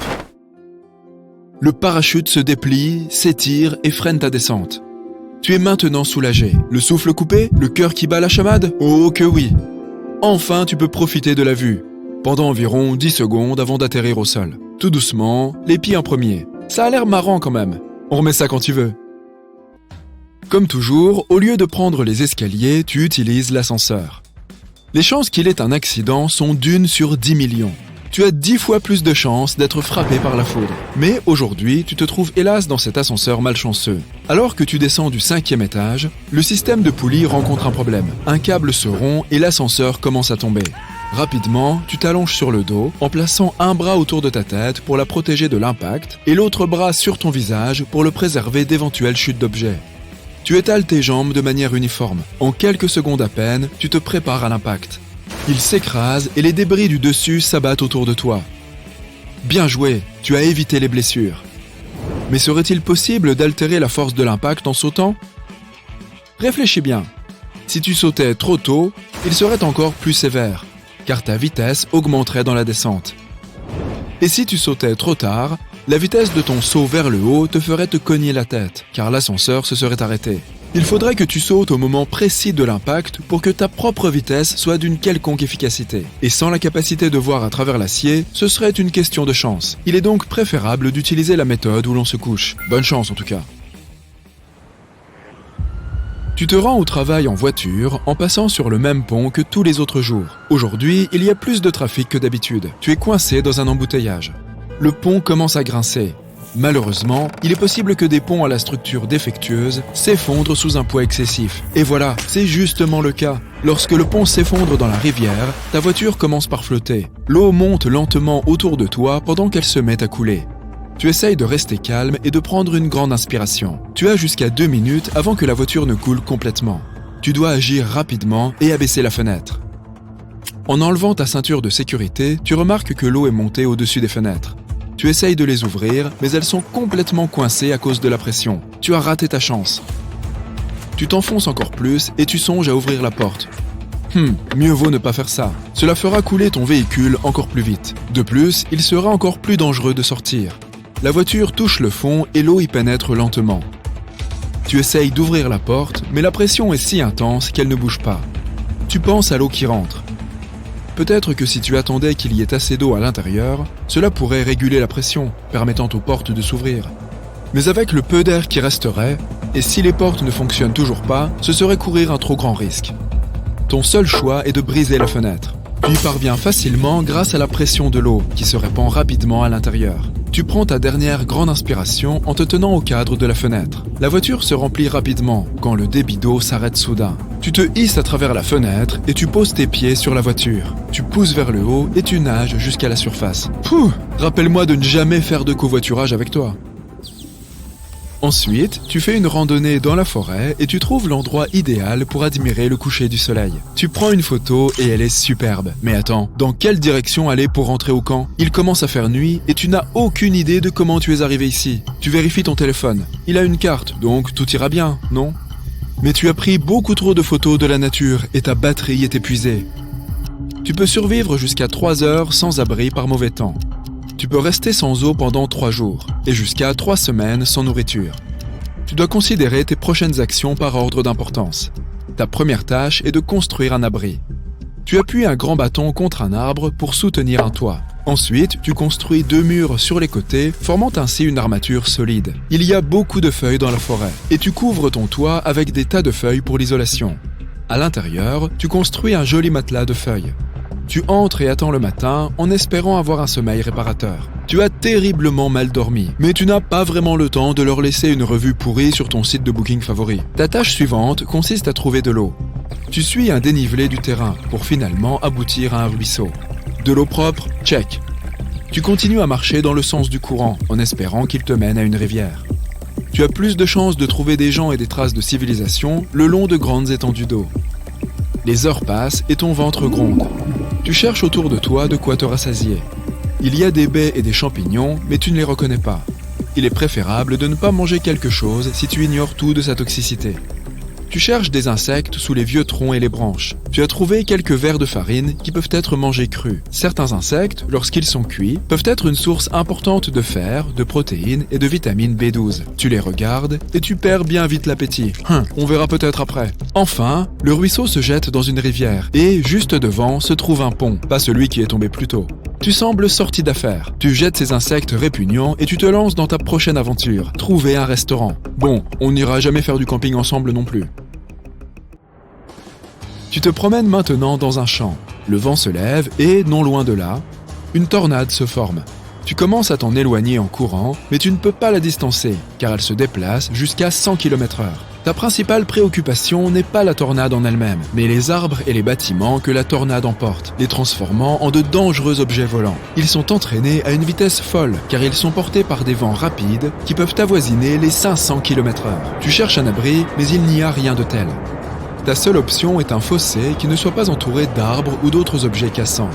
Le parachute se déplie, s'étire et freine ta descente. Tu es maintenant soulagé. Le souffle coupé? Le cœur qui bat la chamade? Oh que oui! Enfin, tu peux profiter de la vue. Pendant environ 10 secondes avant d'atterrir au sol. Tout doucement, les pieds en premier. Ça a l'air marrant quand même. On remet ça quand tu veux. Comme toujours, au lieu de prendre les escaliers, tu utilises l'ascenseur. Les chances qu'il ait un accident sont d'1 sur 10 millions. Tu as 10 fois plus de chances d'être frappé par la foudre. Mais aujourd'hui, tu te trouves hélas dans cet ascenseur malchanceux. Alors que tu descends du 5e étage, le système de poulie rencontre un problème. Un câble se rompt et l'ascenseur commence à tomber. Rapidement, tu t'allonges sur le dos en plaçant un bras autour de ta tête pour la protéger de l'impact et l'autre bras sur ton visage pour le préserver d'éventuelles chutes d'objets. Tu étales tes jambes de manière uniforme. En quelques secondes à peine, tu te prépares à l'impact. Il s'écrase et les débris du dessus s'abattent autour de toi. Bien joué, tu as évité les blessures. Mais serait-il possible d'altérer la force de l'impact en sautant? Réfléchis bien. Si tu sautais trop tôt, il serait encore plus sévère, car ta vitesse augmenterait dans la descente. Et si tu sautais trop tard, la vitesse de ton saut vers le haut te ferait te cogner la tête, car l'ascenseur se serait arrêté. Il faudrait que tu sautes au moment précis de l'impact pour que ta propre vitesse soit d'une quelconque efficacité. Et sans la capacité de voir à travers l'acier, ce serait une question de chance. Il est donc préférable d'utiliser la méthode où l'on se couche. Bonne chance en tout cas. Tu te rends au travail en voiture en passant sur le même pont que tous les autres jours. Aujourd'hui, il y a plus de trafic que d'habitude. Tu es coincé dans un embouteillage. Le pont commence à grincer. Malheureusement, il est possible que des ponts à la structure défectueuse s'effondrent sous un poids excessif. Et voilà, c'est justement le cas. Lorsque le pont s'effondre dans la rivière, ta voiture commence par flotter. L'eau monte lentement autour de toi pendant qu'elle se met à couler. Tu essayes de rester calme et de prendre une grande inspiration. Tu as jusqu'à 2 minutes avant que la voiture ne coule complètement. Tu dois agir rapidement et abaisser la fenêtre. En enlevant ta ceinture de sécurité, tu remarques que l'eau est montée au-dessus des fenêtres. Tu essayes de les ouvrir, mais elles sont complètement coincées à cause de la pression. Tu as raté ta chance. Tu t'enfonces encore plus et tu songes à ouvrir la porte. Mieux vaut ne pas faire ça. Cela fera couler ton véhicule encore plus vite. De plus, il sera encore plus dangereux de sortir. La voiture touche le fond et l'eau y pénètre lentement. Tu essayes d'ouvrir la porte, mais la pression est si intense qu'elle ne bouge pas. Tu penses à l'eau qui rentre. Peut-être que si tu attendais qu'il y ait assez d'eau à l'intérieur, cela pourrait réguler la pression, permettant aux portes de s'ouvrir. Mais avec le peu d'air qui resterait, et si les portes ne fonctionnent toujours pas, ce serait courir un trop grand risque. Ton seul choix est de briser la fenêtre. Tu y parviens facilement grâce à la pression de l'eau qui se répand rapidement à l'intérieur. Tu prends ta dernière grande inspiration en te tenant au cadre de la fenêtre. La voiture se remplit rapidement quand le débit d'eau s'arrête soudain. Tu te hisses à travers la fenêtre et tu poses tes pieds sur la voiture. Tu pousses vers le haut et tu nages jusqu'à la surface. Rappelle-moi de ne jamais faire de covoiturage avec toi. Ensuite, tu fais une randonnée dans la forêt et tu trouves l'endroit idéal pour admirer le coucher du soleil. Tu prends une photo et elle est superbe. Mais attends, dans quelle direction aller pour rentrer au camp? Il commence à faire nuit et tu n'as aucune idée de comment tu es arrivé ici. Tu vérifies ton téléphone. Il a une carte, donc tout ira bien, non? Mais tu as pris beaucoup trop de photos de la nature et ta batterie est épuisée. Tu peux survivre jusqu'à 3 heures sans abri par mauvais temps. Tu peux rester sans eau pendant 3 jours et jusqu'à 3 semaines sans nourriture. Tu dois considérer tes prochaines actions par ordre d'importance. Ta première tâche est de construire un abri. Tu appuies un grand bâton contre un arbre pour soutenir un toit. Ensuite, tu construis 2 murs sur les côtés, formant ainsi une armature solide. Il y a beaucoup de feuilles dans la forêt et tu couvres ton toit avec des tas de feuilles pour l'isolation. À l'intérieur, tu construis un joli matelas de feuilles. Tu entres et attends le matin en espérant avoir un sommeil réparateur. Tu as terriblement mal dormi, mais tu n'as pas vraiment le temps de leur laisser une revue pourrie sur ton site de booking favori. Ta tâche suivante consiste à trouver de l'eau. Tu suis un dénivelé du terrain pour finalement aboutir à un ruisseau. De l'eau propre, check. Tu continues à marcher dans le sens du courant en espérant qu'il te mène à une rivière. Tu as plus de chances de trouver des gens et des traces de civilisation le long de grandes étendues d'eau. Les heures passent et ton ventre gronde. Tu cherches autour de toi de quoi te rassasier. Il y a des baies et des champignons, mais tu ne les reconnais pas. Il est préférable de ne pas manger quelque chose si tu ignores tout de sa toxicité. Tu cherches des insectes sous les vieux troncs et les branches. Tu as trouvé quelques vers de farine qui peuvent être mangés crus. Certains insectes, lorsqu'ils sont cuits, peuvent être une source importante de fer, de protéines et de vitamine B12. Tu les regardes et tu perds bien vite l'appétit. On verra peut-être après. Enfin, le ruisseau se jette dans une rivière et, juste devant, se trouve un pont, pas celui qui est tombé plus tôt. Tu sembles sorti d'affaires. Tu jettes ces insectes répugnants et tu te lances dans ta prochaine aventure, trouver un restaurant. Bon, on n'ira jamais faire du camping ensemble non plus. Tu te promènes maintenant dans un champ. Le vent se lève et, non loin de là, une tornade se forme. Tu commences à t'en éloigner en courant, mais tu ne peux pas la distancer, car elle se déplace jusqu'à 100 km/h. Ta principale préoccupation n'est pas la tornade en elle-même, mais les arbres et les bâtiments que la tornade emporte, les transformant en de dangereux objets volants. Ils sont entraînés à une vitesse folle, car ils sont portés par des vents rapides qui peuvent avoisiner les 500 km/h. Tu cherches un abri, mais il n'y a rien de tel. Ta seule option est un fossé qui ne soit pas entouré d'arbres ou d'autres objets cassants.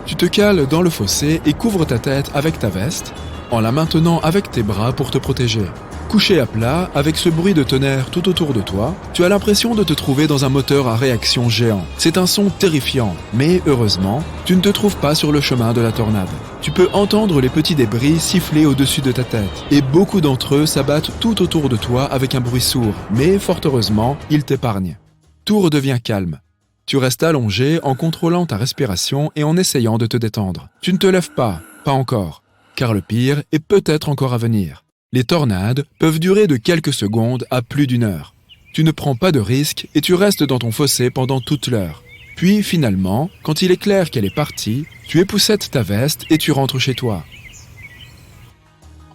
Tu te cales dans le fossé et couvres ta tête avec ta veste, en la maintenant avec tes bras pour te protéger. Couché à plat, avec ce bruit de tonnerre tout autour de toi, tu as l'impression de te trouver dans un moteur à réaction géant. C'est un son terrifiant, mais heureusement, tu ne te trouves pas sur le chemin de la tornade. Tu peux entendre les petits débris siffler au-dessus de ta tête, et beaucoup d'entre eux s'abattent tout autour de toi avec un bruit sourd, mais fort heureusement, ils t'épargnent. Tout redevient calme. Tu restes allongé en contrôlant ta respiration et en essayant de te détendre. Tu ne te lèves pas encore, car le pire est peut-être encore à venir. Les tornades peuvent durer de quelques secondes à plus d'1 heure. Tu ne prends pas de risques et tu restes dans ton fossé pendant toute l'heure. Puis finalement, quand il est clair qu'elle est partie, tu époussettes ta veste et tu rentres chez toi.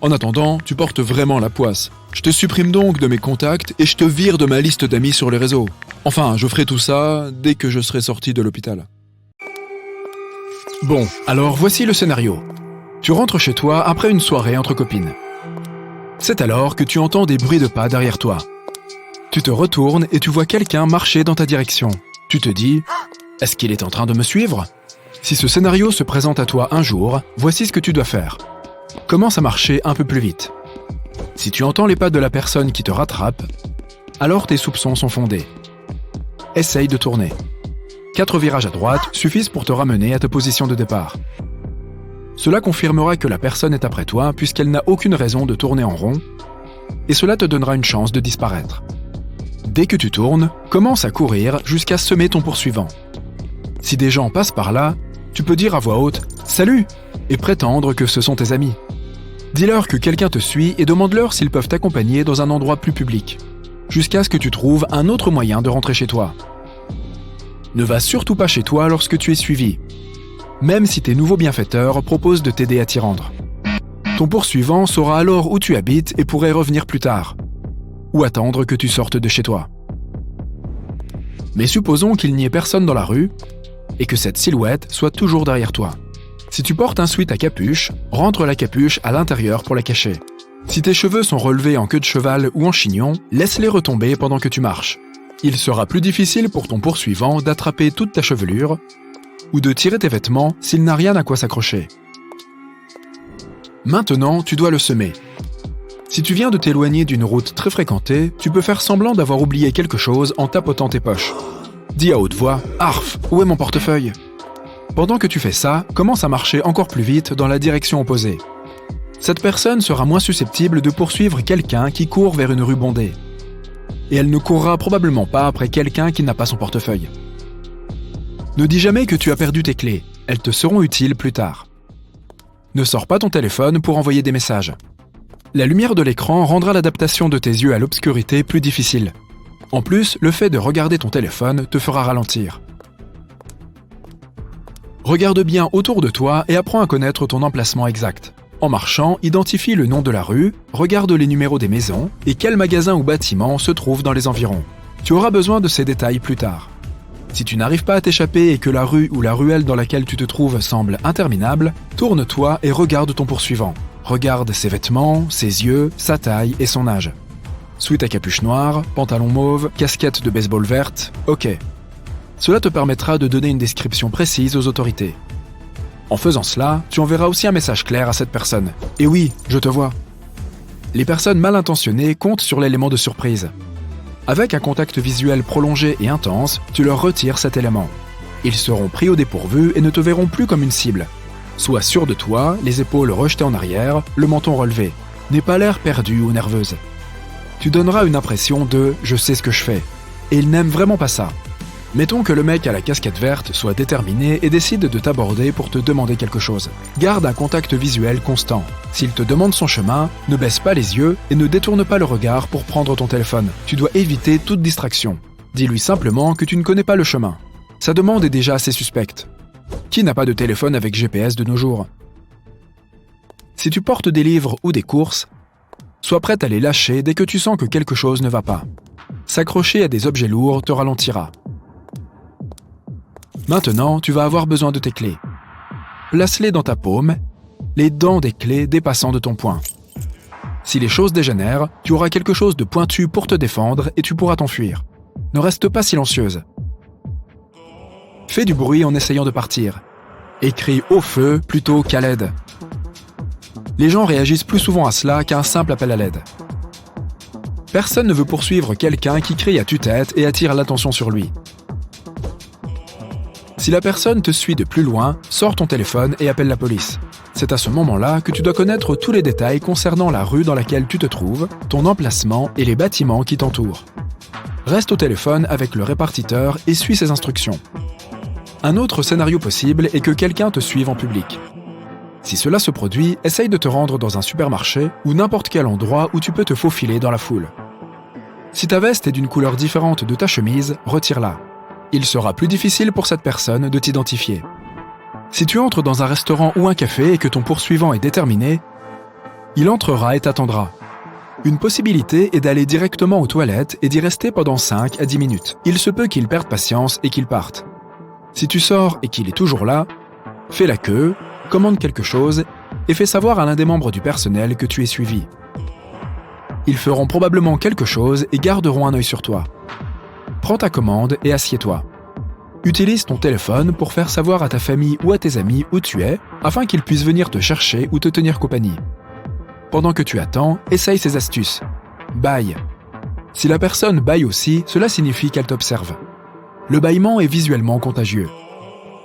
En attendant, tu portes vraiment la poisse. Je te supprime donc de mes contacts et je te vire de ma liste d'amis sur les réseaux. Enfin, je ferai tout ça dès que je serai sorti de l'hôpital. Bon, alors voici le scénario. Tu rentres chez toi après une soirée entre copines. C'est alors que tu entends des bruits de pas derrière toi. Tu te retournes et tu vois quelqu'un marcher dans ta direction. Tu te dis « Est-ce qu'il est en train de me suivre ?» Si ce scénario se présente à toi un jour, voici ce que tu dois faire. Commence à marcher un peu plus vite. Si tu entends les pas de la personne qui te rattrape, alors tes soupçons sont fondés. Essaye de tourner. 4 virages à droite suffisent pour te ramener à ta position de départ. Cela confirmera que la personne est après toi puisqu'elle n'a aucune raison de tourner en rond et cela te donnera une chance de disparaître. Dès que tu tournes, commence à courir jusqu'à semer ton poursuivant. Si des gens passent par là, tu peux dire à voix haute « Salut !» et prétendre que ce sont tes amis. Dis-leur que quelqu'un te suit et demande-leur s'ils peuvent t'accompagner dans un endroit plus public, jusqu'à ce que tu trouves un autre moyen de rentrer chez toi. Ne va surtout pas chez toi lorsque tu es suivi, même si tes nouveaux bienfaiteurs proposent de t'aider à t'y rendre. Ton poursuivant saura alors où tu habites et pourrait revenir plus tard, ou attendre que tu sortes de chez toi. Mais supposons qu'il n'y ait personne dans la rue et que cette silhouette soit toujours derrière toi. Si tu portes un sweat à capuche, rentre la capuche à l'intérieur pour la cacher. Si tes cheveux sont relevés en queue de cheval ou en chignon, laisse-les retomber pendant que tu marches. Il sera plus difficile pour ton poursuivant d'attraper toute ta chevelure ou de tirer tes vêtements s'il n'a rien à quoi s'accrocher. Maintenant, tu dois le semer. Si tu viens de t'éloigner d'une route très fréquentée, tu peux faire semblant d'avoir oublié quelque chose en tapotant tes poches. Dis à haute voix « Arf, où est mon portefeuille ?» Pendant que tu fais ça, commence à marcher encore plus vite dans la direction opposée. Cette personne sera moins susceptible de poursuivre quelqu'un qui court vers une rue bondée. Et elle ne courra probablement pas après quelqu'un qui n'a pas son portefeuille. Ne dis jamais que tu as perdu tes clés, elles te seront utiles plus tard. Ne sors pas ton téléphone pour envoyer des messages. La lumière de l'écran rendra l'adaptation de tes yeux à l'obscurité plus difficile. En plus, le fait de regarder ton téléphone te fera ralentir. Regarde bien autour de toi et apprends à connaître ton emplacement exact. En marchant, identifie le nom de la rue, regarde les numéros des maisons et quel magasin ou bâtiment se trouve dans les environs. Tu auras besoin de ces détails plus tard. Si tu n'arrives pas à t'échapper et que la rue ou la ruelle dans laquelle tu te trouves semble interminable, tourne-toi et regarde ton poursuivant. Regarde ses vêtements, ses yeux, sa taille et son âge. Sweat à capuche noire, pantalon mauve, casquette de baseball verte, ok. Cela te permettra de donner une description précise aux autorités. En faisant cela, tu enverras aussi un message clair à cette personne. Et oui, je te vois. Les personnes mal intentionnées comptent sur l'élément de surprise. Avec un contact visuel prolongé et intense, tu leur retires cet élément. Ils seront pris au dépourvu et ne te verront plus comme une cible. Sois sûr de toi, les épaules rejetées en arrière, le menton relevé. N'aie pas l'air perdue ou nerveuse. Tu donneras une impression de « je sais ce que je fais ». Et ils n'aiment vraiment pas ça. Mettons que le mec à la casquette verte soit déterminé et décide de t'aborder pour te demander quelque chose. Garde un contact visuel constant. S'il te demande son chemin, ne baisse pas les yeux et ne détourne pas le regard pour prendre ton téléphone. Tu dois éviter toute distraction. Dis-lui simplement que tu ne connais pas le chemin. Sa demande est déjà assez suspecte. Qui n'a pas de téléphone avec GPS de nos jours? Si tu portes des livres ou des courses, sois prête à les lâcher dès que tu sens que quelque chose ne va pas. S'accrocher à des objets lourds te ralentira. Maintenant, tu vas avoir besoin de tes clés. Place-les dans ta paume, les dents des clés dépassant de ton poing. Si les choses dégénèrent, tu auras quelque chose de pointu pour te défendre et tu pourras t'enfuir. Ne reste pas silencieuse. Fais du bruit en essayant de partir. Et crie au feu plutôt qu'à l'aide. Les gens réagissent plus souvent à cela qu'à un simple appel à l'aide. Personne ne veut poursuivre quelqu'un qui crie à tue-tête et attire l'attention sur lui. Si la personne te suit de plus loin, sors ton téléphone et appelle la police. C'est à ce moment-là que tu dois connaître tous les détails concernant la rue dans laquelle tu te trouves, ton emplacement et les bâtiments qui t'entourent. Reste au téléphone avec le répartiteur et suis ses instructions. Un autre scénario possible est que quelqu'un te suive en public. Si cela se produit, essaye de te rendre dans un supermarché ou n'importe quel endroit où tu peux te faufiler dans la foule. Si ta veste est d'une couleur différente de ta chemise, retire-la. Il sera plus difficile pour cette personne de t'identifier. Si tu entres dans un restaurant ou un café et que ton poursuivant est déterminé, il entrera et t'attendra. Une possibilité est d'aller directement aux toilettes et d'y rester pendant 5 à 10 minutes. Il se peut qu'il perde patience et qu'il parte. Si tu sors et qu'il est toujours là, fais la queue, commande quelque chose et fais savoir à l'un des membres du personnel que tu es suivi. Ils feront probablement quelque chose et garderont un œil sur toi. Prends ta commande et assieds-toi. Utilise ton téléphone pour faire savoir à ta famille ou à tes amis où tu es, afin qu'ils puissent venir te chercher ou te tenir compagnie. Pendant que tu attends, essaye ces astuces. Bâille. Si la personne bâille aussi, cela signifie qu'elle t'observe. Le bâillement est visuellement contagieux.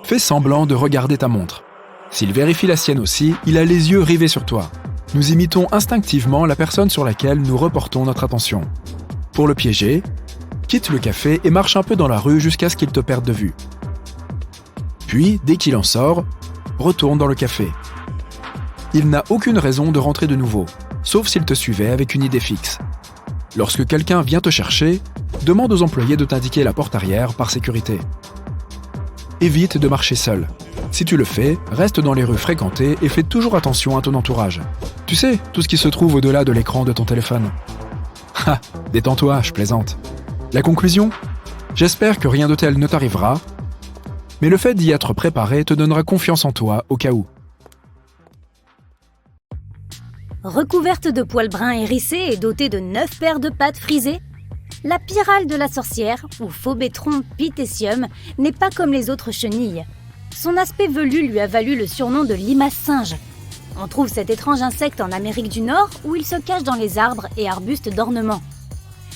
Fais semblant de regarder ta montre. S'il vérifie la sienne aussi, il a les yeux rivés sur toi. Nous imitons instinctivement la personne sur laquelle nous reportons notre attention. Pour le piéger, quitte le café et marche un peu dans la rue jusqu'à ce qu'il te perde de vue. Puis, dès qu'il en sort, retourne dans le café. Il n'a aucune raison de rentrer de nouveau, sauf s'il te suivait avec une idée fixe. Lorsque quelqu'un vient te chercher, demande aux employés de t'indiquer la porte arrière par sécurité. Évite de marcher seul. Si tu le fais, reste dans les rues fréquentées et fais toujours attention à ton entourage. Tu sais, tout ce qui se trouve au-delà de l'écran de ton téléphone. Ha, détends-toi, je plaisante. La conclusion ? J'espère que rien de tel ne t'arrivera, mais le fait d'y être préparé te donnera confiance en toi au cas où. Recouverte de poils bruns hérissés et dotée de 9 paires de pattes frisées, la pyrale de la sorcière, ou Phobetron pitecium, n'est pas comme les autres chenilles. Son aspect velu lui a valu le surnom de limace singe. On trouve cet étrange insecte en Amérique du Nord où il se cache dans les arbres et arbustes d'ornement.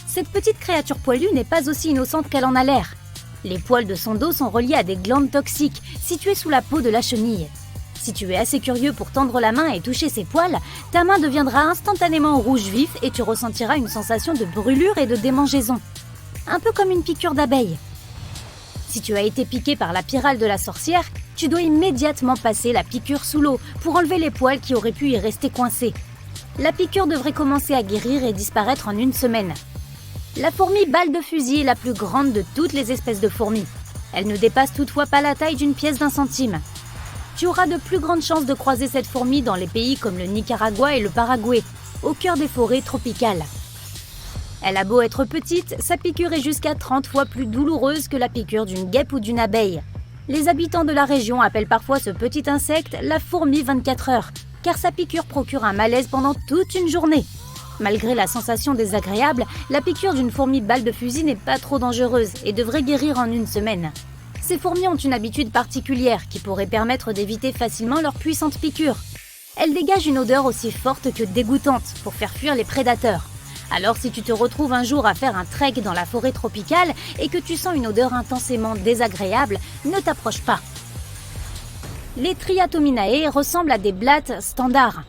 Cette petite créature poilue n'est pas aussi innocente qu'elle en a l'air. Les poils de son dos sont reliés à des glandes toxiques situées sous la peau de la chenille. Si tu es assez curieux pour tendre la main et toucher ses poils, ta main deviendra instantanément rouge vif et tu ressentiras une sensation de brûlure et de démangeaison. Un peu comme une piqûre d'abeille. Si tu as été piqué par la pyrale de la sorcière, tu dois immédiatement passer la piqûre sous l'eau pour enlever les poils qui auraient pu y rester coincés. La piqûre devrait commencer à guérir et disparaître en 1 semaine. La fourmi balle de fusil est la plus grande de toutes les espèces de fourmis. Elle ne dépasse toutefois pas la taille d'une pièce d'1 centime. Tu auras de plus grandes chances de croiser cette fourmi dans les pays comme le Nicaragua et le Paraguay, au cœur des forêts tropicales. Elle a beau être petite, sa piqûre est jusqu'à 30 fois plus douloureuse que la piqûre d'une guêpe ou d'une abeille. Les habitants de la région appellent parfois ce petit insecte la fourmi 24 heures, car sa piqûre procure un malaise pendant toute une journée. Malgré la sensation désagréable, la piqûre d'une fourmi balle de fusil n'est pas trop dangereuse et devrait guérir en une semaine. Ces fourmis ont une habitude particulière qui pourrait permettre d'éviter facilement leur puissante piqûre. Elles dégagent une odeur aussi forte que dégoûtante pour faire fuir les prédateurs. Alors si tu te retrouves un jour à faire un trek dans la forêt tropicale et que tu sens une odeur intensément désagréable, ne t'approche pas. Les Triatominae ressemblent à des blattes standards.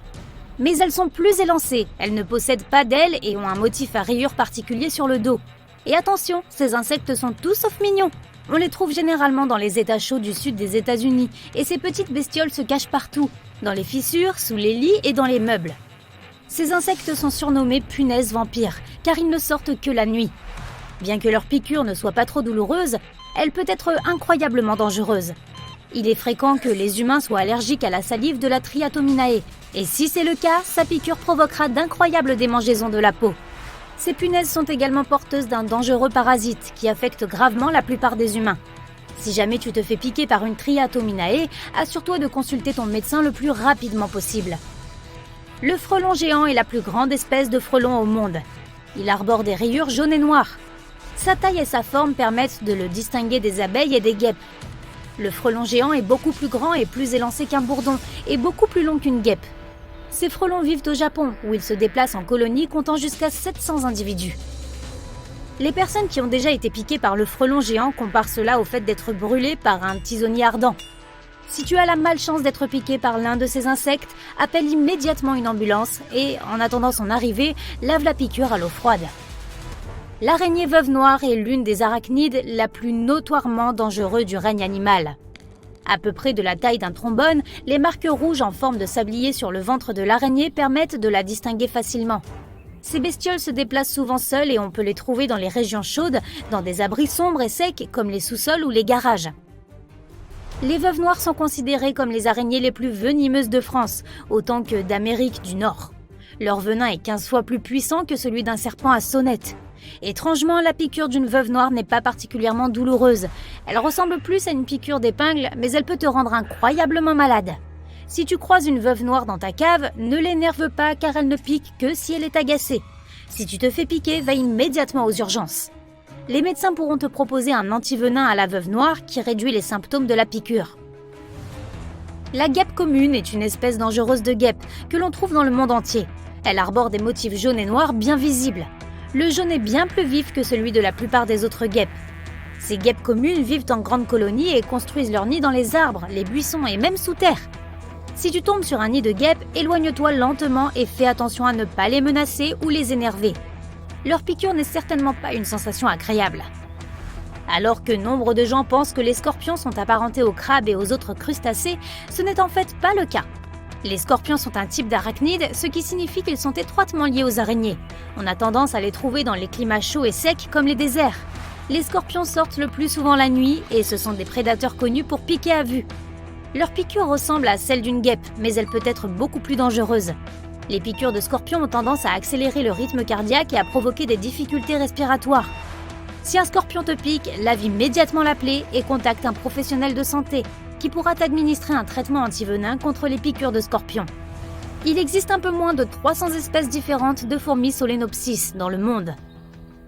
Mais elles sont plus élancées, elles ne possèdent pas d'ailes et ont un motif à rayures particulier sur le dos. Et attention, ces insectes sont tout sauf mignons. On les trouve généralement dans les états chauds du sud des États-Unis et ces petites bestioles se cachent partout, dans les fissures, sous les lits et dans les meubles. Ces insectes sont surnommés punaises vampires, car ils ne sortent que la nuit. Bien que leur piqûre ne soit pas trop douloureuse, elle peut être incroyablement dangereuse. Il est fréquent que les humains soient allergiques à la salive de la Triatominae, et si c'est le cas, sa piqûre provoquera d'incroyables démangeaisons de la peau. Ces punaises sont également porteuses d'un dangereux parasite qui affecte gravement la plupart des humains. Si jamais tu te fais piquer par une Triatominae, assure-toi de consulter ton médecin le plus rapidement possible. Le frelon géant est la plus grande espèce de frelon au monde. Il arbore des rayures jaunes et noires. Sa taille et sa forme permettent de le distinguer des abeilles et des guêpes. Le frelon géant est beaucoup plus grand et plus élancé qu'un bourdon, et beaucoup plus long qu'une guêpe. Ces frelons vivent au Japon, où ils se déplacent en colonies comptant jusqu'à 700 individus. Les personnes qui ont déjà été piquées par le frelon géant comparent cela au fait d'être brûlées par un tisonnier ardent. Si tu as la malchance d'être piqué par l'un de ces insectes, appelle immédiatement une ambulance et, en attendant son arrivée, lave la piqûre à l'eau froide. L'araignée veuve noire est l'une des arachnides la plus notoirement dangereuse du règne animal. À peu près de la taille d'un trombone, les marques rouges en forme de sablier sur le ventre de l'araignée permettent de la distinguer facilement. Ces bestioles se déplacent souvent seules et on peut les trouver dans les régions chaudes, dans des abris sombres et secs comme les sous-sols ou les garages. Les veuves noires sont considérées comme les araignées les plus venimeuses de France, autant que d'Amérique du Nord. Leur venin est 15 fois plus puissant que celui d'un serpent à sonnette. Étrangement, la piqûre d'une veuve noire n'est pas particulièrement douloureuse. Elle ressemble plus à une piqûre d'épingle, mais elle peut te rendre incroyablement malade. Si tu croises une veuve noire dans ta cave, ne l'énerve pas car elle ne pique que si elle est agacée. Si tu te fais piquer, va immédiatement aux urgences. Les médecins pourront te proposer un antivenin à la veuve noire qui réduit les symptômes de la piqûre. La guêpe commune est une espèce dangereuse de guêpe que l'on trouve dans le monde entier. Elle arbore des motifs jaunes et noirs bien visibles. Le jaune est bien plus vif que celui de la plupart des autres guêpes. Ces guêpes communes vivent en grandes colonies et construisent leurs nids dans les arbres, les buissons et même sous terre. Si tu tombes sur un nid de guêpes, éloigne-toi lentement et fais attention à ne pas les menacer ou les énerver. Leur piqûre n'est certainement pas une sensation agréable. Alors que nombre de gens pensent que les scorpions sont apparentés aux crabes et aux autres crustacés, ce n'est en fait pas le cas. Les scorpions sont un type d'arachnide, ce qui signifie qu'ils sont étroitement liés aux araignées. On a tendance à les trouver dans les climats chauds et secs comme les déserts. Les scorpions sortent le plus souvent la nuit et ce sont des prédateurs connus pour piquer à vue. Leur piqûre ressemble à celle d'une guêpe, mais elle peut être beaucoup plus dangereuse. Les piqûres de scorpions ont tendance à accélérer le rythme cardiaque et à provoquer des difficultés respiratoires. Si un scorpion te pique, lave immédiatement la plaie et contacte un professionnel de santé qui pourra t'administrer un traitement antivenin contre les piqûres de scorpions. Il existe un peu moins de 300 espèces différentes de fourmis Solenopsis dans le monde.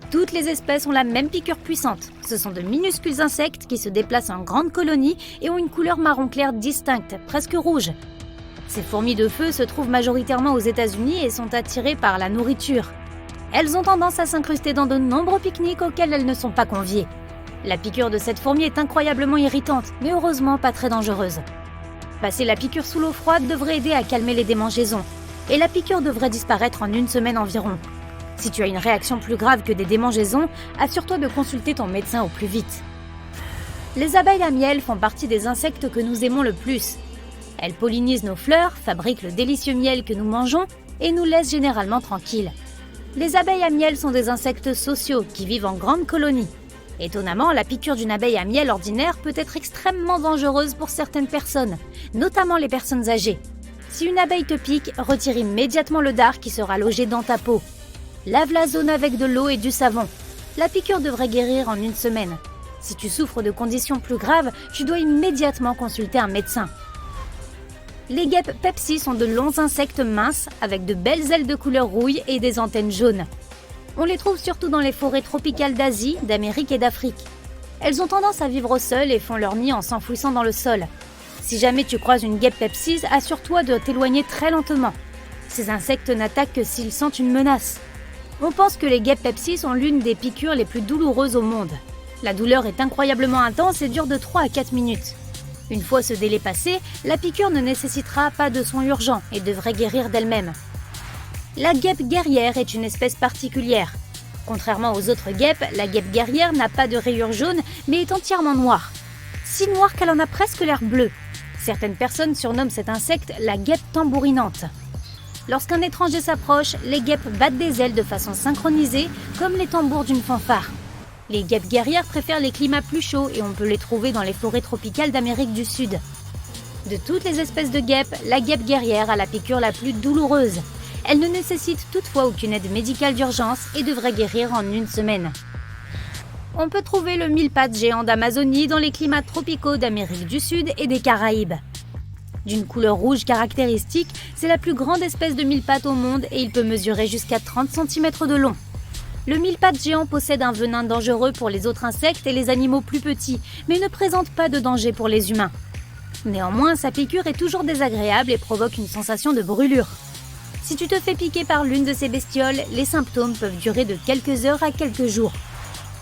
Toutes les espèces ont la même piqûre puissante. Ce sont de minuscules insectes qui se déplacent en grandes colonies et ont une couleur marron clair distincte, presque rouge. Ces fourmis de feu se trouvent majoritairement aux États-Unis et sont attirées par la nourriture. Elles ont tendance à s'incruster dans de nombreux pique-niques auxquels elles ne sont pas conviées. La piqûre de cette fourmi est incroyablement irritante, mais heureusement pas très dangereuse. Passer la piqûre sous l'eau froide devrait aider à calmer les démangeaisons, et la piqûre devrait disparaître en une semaine environ. Si tu as une réaction plus grave que des démangeaisons, assure-toi de consulter ton médecin au plus vite. Les abeilles à miel font partie des insectes que nous aimons le plus. Elles pollinisent nos fleurs, fabriquent le délicieux miel que nous mangeons et nous laissent généralement tranquilles. Les abeilles à miel sont des insectes sociaux qui vivent en grandes colonies. Étonnamment, la piqûre d'une abeille à miel ordinaire peut être extrêmement dangereuse pour certaines personnes, notamment les personnes âgées. Si une abeille te pique, retire immédiatement le dard qui sera logé dans ta peau. Lave la zone avec de l'eau et du savon. La piqûre devrait guérir en 1 semaine. Si tu souffres de conditions plus graves, tu dois immédiatement consulter un médecin. Les guêpes Pepsi sont de longs insectes minces avec de belles ailes de couleur rouille et des antennes jaunes. On les trouve surtout dans les forêts tropicales d'Asie, d'Amérique et d'Afrique. Elles ont tendance à vivre au sol et font leur nid en s'enfouissant dans le sol. Si jamais tu croises une guêpe Pepsi, assure-toi de t'éloigner très lentement. Ces insectes n'attaquent que s'ils sentent une menace. On pense que les guêpes Pepsi sont l'une des piqûres les plus douloureuses au monde. La douleur est incroyablement intense et dure de 3 à 4 minutes. Une fois ce délai passé, la piqûre ne nécessitera pas de soins urgents et devrait guérir d'elle-même. La guêpe guerrière est une espèce particulière. Contrairement aux autres guêpes, la guêpe guerrière n'a pas de rayures jaunes mais est entièrement noire. Si noire qu'elle en a presque l'air bleue. Certaines personnes surnomment cet insecte la guêpe tambourinante. Lorsqu'un étranger s'approche, les guêpes battent des ailes de façon synchronisée comme les tambours d'une fanfare. Les guêpes guerrières préfèrent les climats plus chauds et on peut les trouver dans les forêts tropicales d'Amérique du Sud. De toutes les espèces de guêpes, la guêpe guerrière a la piqûre la plus douloureuse. Elle ne nécessite toutefois aucune aide médicale d'urgence et devrait guérir en 1 semaine. On peut trouver le mille-pattes géant d'Amazonie dans les climats tropicaux d'Amérique du Sud et des Caraïbes. D'une couleur rouge caractéristique, c'est la plus grande espèce de mille-pattes au monde et il peut mesurer jusqu'à 30 cm de long. Le mille-pattes géant possède un venin dangereux pour les autres insectes et les animaux plus petits, mais ne présente pas de danger pour les humains. Néanmoins, sa piqûre est toujours désagréable et provoque une sensation de brûlure. Si tu te fais piquer par l'une de ces bestioles, les symptômes peuvent durer de quelques heures à quelques jours.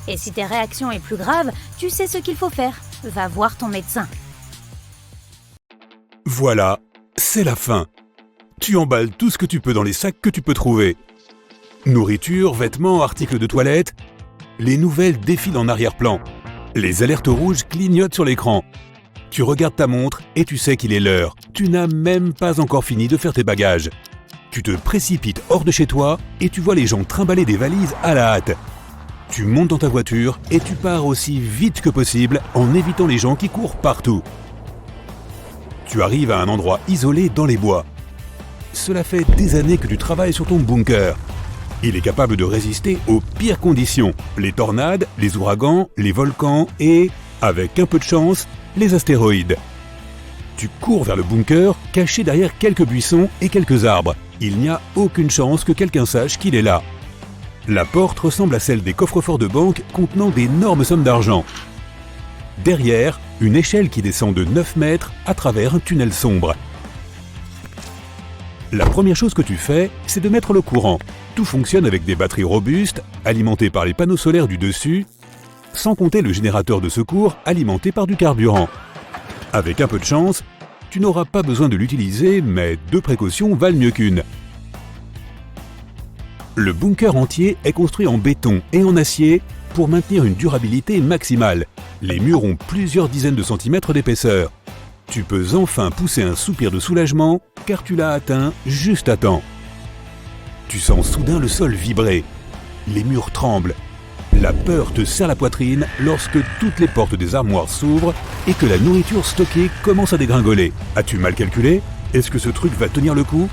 Et si ta réaction est plus grave, tu sais ce qu'il faut faire. Va voir ton médecin. Voilà, c'est la fin. Tu emballes tout ce que tu peux dans les sacs que tu peux trouver. Nourriture, vêtements, articles de toilette, les nouvelles défilent en arrière-plan. Les alertes rouges clignotent sur l'écran. Tu regardes ta montre et tu sais qu'il est l'heure. Tu n'as même pas encore fini de faire tes bagages. Tu te précipites hors de chez toi et tu vois les gens trimballer des valises à la hâte. Tu montes dans ta voiture et tu pars aussi vite que possible en évitant les gens qui courent partout. Tu arrives à un endroit isolé dans les bois. Cela fait des années que tu travailles sur ton bunker. Il est capable de résister aux pires conditions, les tornades, les ouragans, les volcans et, avec un peu de chance, les astéroïdes. Tu cours vers le bunker, caché derrière quelques buissons et quelques arbres. Il n'y a aucune chance que quelqu'un sache qu'il est là. La porte ressemble à celle des coffres-forts de banque contenant d'énormes sommes d'argent. Derrière, une échelle qui descend de 9 mètres à travers un tunnel sombre. La première chose que tu fais, c'est de mettre le courant. Tout fonctionne avec des batteries robustes, alimentées par les panneaux solaires du dessus, sans compter le générateur de secours alimenté par du carburant. Avec un peu de chance, tu n'auras pas besoin de l'utiliser, mais 2 précautions valent mieux qu'une. Le bunker entier est construit en béton et en acier pour maintenir une durabilité maximale. Les murs ont plusieurs dizaines de centimètres d'épaisseur. Tu peux enfin pousser un soupir de soulagement car tu l'as atteint juste à temps. Tu sens soudain le sol vibrer. Les murs tremblent. La peur te serre la poitrine lorsque toutes les portes des armoires s'ouvrent et que la nourriture stockée commence à dégringoler. As-tu mal calculé? Est-ce que ce truc va tenir le coup?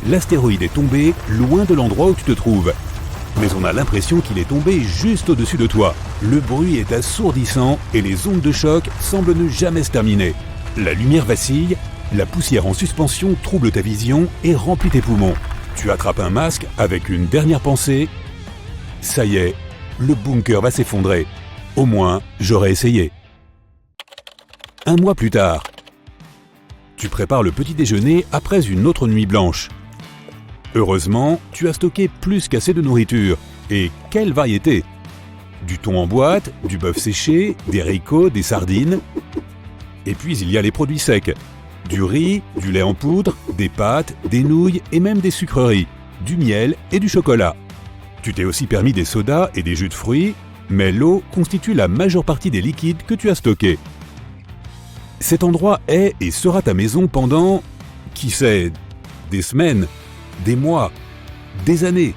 L'astéroïde est tombé loin de l'endroit où tu te trouves. Mais on a l'impression qu'il est tombé juste au-dessus de toi. Le bruit est assourdissant et les ondes de choc semblent ne jamais se terminer. La lumière vacille, la poussière en suspension trouble ta vision et remplit tes poumons. Tu attrapes un masque avec une dernière pensée. Ça y est, le bunker va s'effondrer. Au moins, j'aurais essayé. 1 mois plus tard, tu prépares le petit déjeuner après une autre nuit blanche. Heureusement, tu as stocké plus qu'assez de nourriture. Et quelle variété! Du thon en boîte, du bœuf séché, des haricots, des sardines. Et puis il y a les produits secs. Du riz, du lait en poudre, des pâtes, des nouilles et même des sucreries, du miel et du chocolat. Tu t'es aussi permis des sodas et des jus de fruits, mais l'eau constitue la majeure partie des liquides que tu as stockés. Cet endroit est et sera ta maison pendant, qui sait, des semaines, des mois, des années.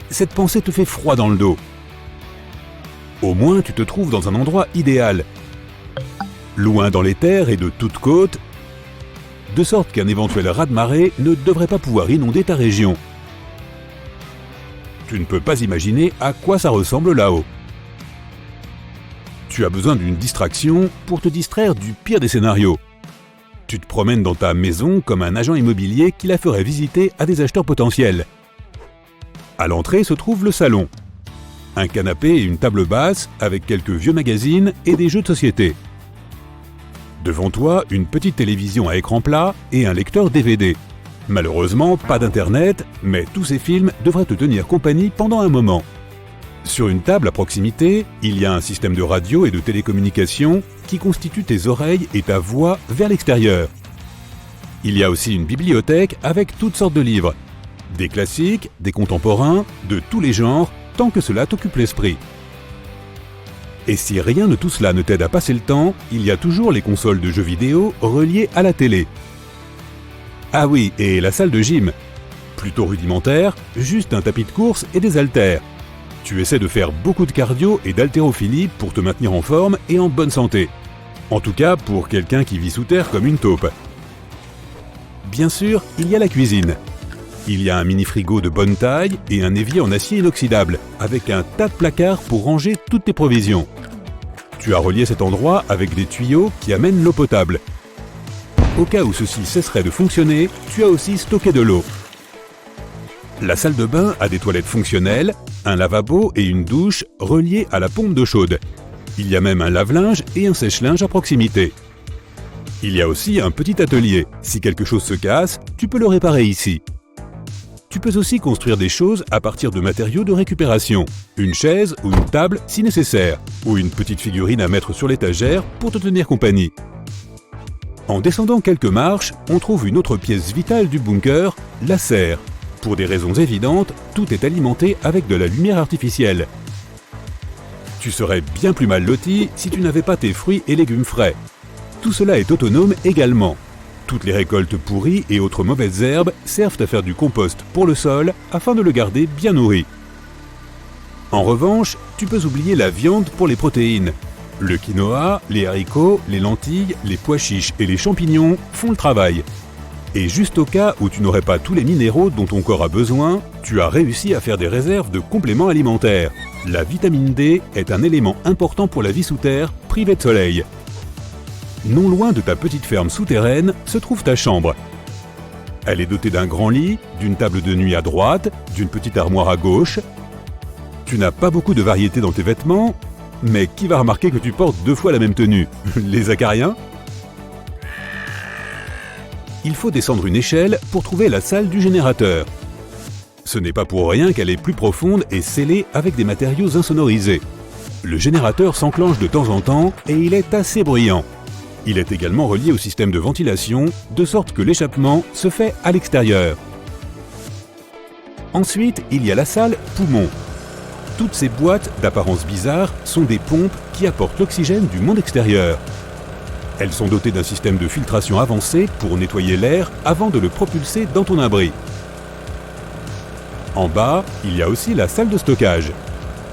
Cette pensée te fait froid dans le dos. Au moins, tu te trouves dans un endroit idéal, loin dans les terres et de toutes côtes, de sorte qu'un éventuel raz-de-marée ne devrait pas pouvoir inonder ta région. Tu ne peux pas imaginer à quoi ça ressemble là-haut. Tu as besoin d'une distraction pour te distraire du pire des scénarios. Tu te promènes dans ta maison comme un agent immobilier qui la ferait visiter à des acheteurs potentiels. À l'entrée se trouve le salon. Un canapé et une table basse avec quelques vieux magazines et des jeux de société. Devant toi, une petite télévision à écran plat et un lecteur DVD. Malheureusement, pas d'internet, mais tous ces films devraient te tenir compagnie pendant un moment. Sur une table à proximité, il y a un système de radio et de télécommunication qui constitue tes oreilles et ta voix vers l'extérieur. Il y a aussi une bibliothèque avec toutes sortes de livres. Des classiques, des contemporains, de tous les genres, tant que cela t'occupe l'esprit. Et si rien de tout cela ne t'aide à passer le temps, il y a toujours les consoles de jeux vidéo reliées à la télé. Ah oui, et la salle de gym. Plutôt rudimentaire, juste un tapis de course et des haltères. Tu essaies de faire beaucoup de cardio et d'haltérophilie pour te maintenir en forme et en bonne santé. En tout cas pour quelqu'un qui vit sous terre comme une taupe. Bien sûr, il y a la cuisine. Il y a un mini-frigo de bonne taille et un évier en acier inoxydable, avec un tas de placards pour ranger toutes tes provisions. Tu as relié cet endroit avec des tuyaux qui amènent l'eau potable. Au cas où ceci cesserait de fonctionner, tu as aussi stocké de l'eau. La salle de bain a des toilettes fonctionnelles, un lavabo et une douche reliés à la pompe d'eau chaude. Il y a même un lave-linge et un sèche-linge à proximité. Il y a aussi un petit atelier. Si quelque chose se casse, tu peux le réparer ici. Tu peux aussi construire des choses à partir de matériaux de récupération. Une chaise ou une table si nécessaire, ou une petite figurine à mettre sur l'étagère pour te tenir compagnie. En descendant quelques marches, on trouve une autre pièce vitale du bunker, la serre. Pour des raisons évidentes, tout est alimenté avec de la lumière artificielle. Tu serais bien plus mal loti si tu n'avais pas tes fruits et légumes frais. Tout cela est autonome également. Toutes les récoltes pourries et autres mauvaises herbes servent à faire du compost pour le sol afin de le garder bien nourri. En revanche, tu peux oublier la viande pour les protéines. Le quinoa, les haricots, les lentilles, les pois chiches et les champignons font le travail. Et juste au cas où tu n'aurais pas tous les minéraux dont ton corps a besoin, tu as réussi à faire des réserves de compléments alimentaires. La vitamine D est un élément important pour la vie sous terre, privée de soleil. Non loin de ta petite ferme souterraine se trouve ta chambre. Elle est dotée d'un grand lit, d'une table de nuit à droite, d'une petite armoire à gauche. Tu n'as pas beaucoup de variété dans tes vêtements, mais qui va remarquer que tu portes 2 fois la même tenue? Les acariens? Il faut descendre une échelle pour trouver la salle du générateur. Ce n'est pas pour rien qu'elle est plus profonde et scellée avec des matériaux insonorisés. Le générateur s'enclenche de temps en temps et il est assez bruyant. Il est également relié au système de ventilation, de sorte que l'échappement se fait à l'extérieur. Ensuite, il y a la salle poumon. Toutes ces boîtes d'apparence bizarre sont des pompes qui apportent l'oxygène du monde extérieur. Elles sont dotées d'un système de filtration avancé pour nettoyer l'air avant de le propulser dans ton abri. En bas, il y a aussi la salle de stockage.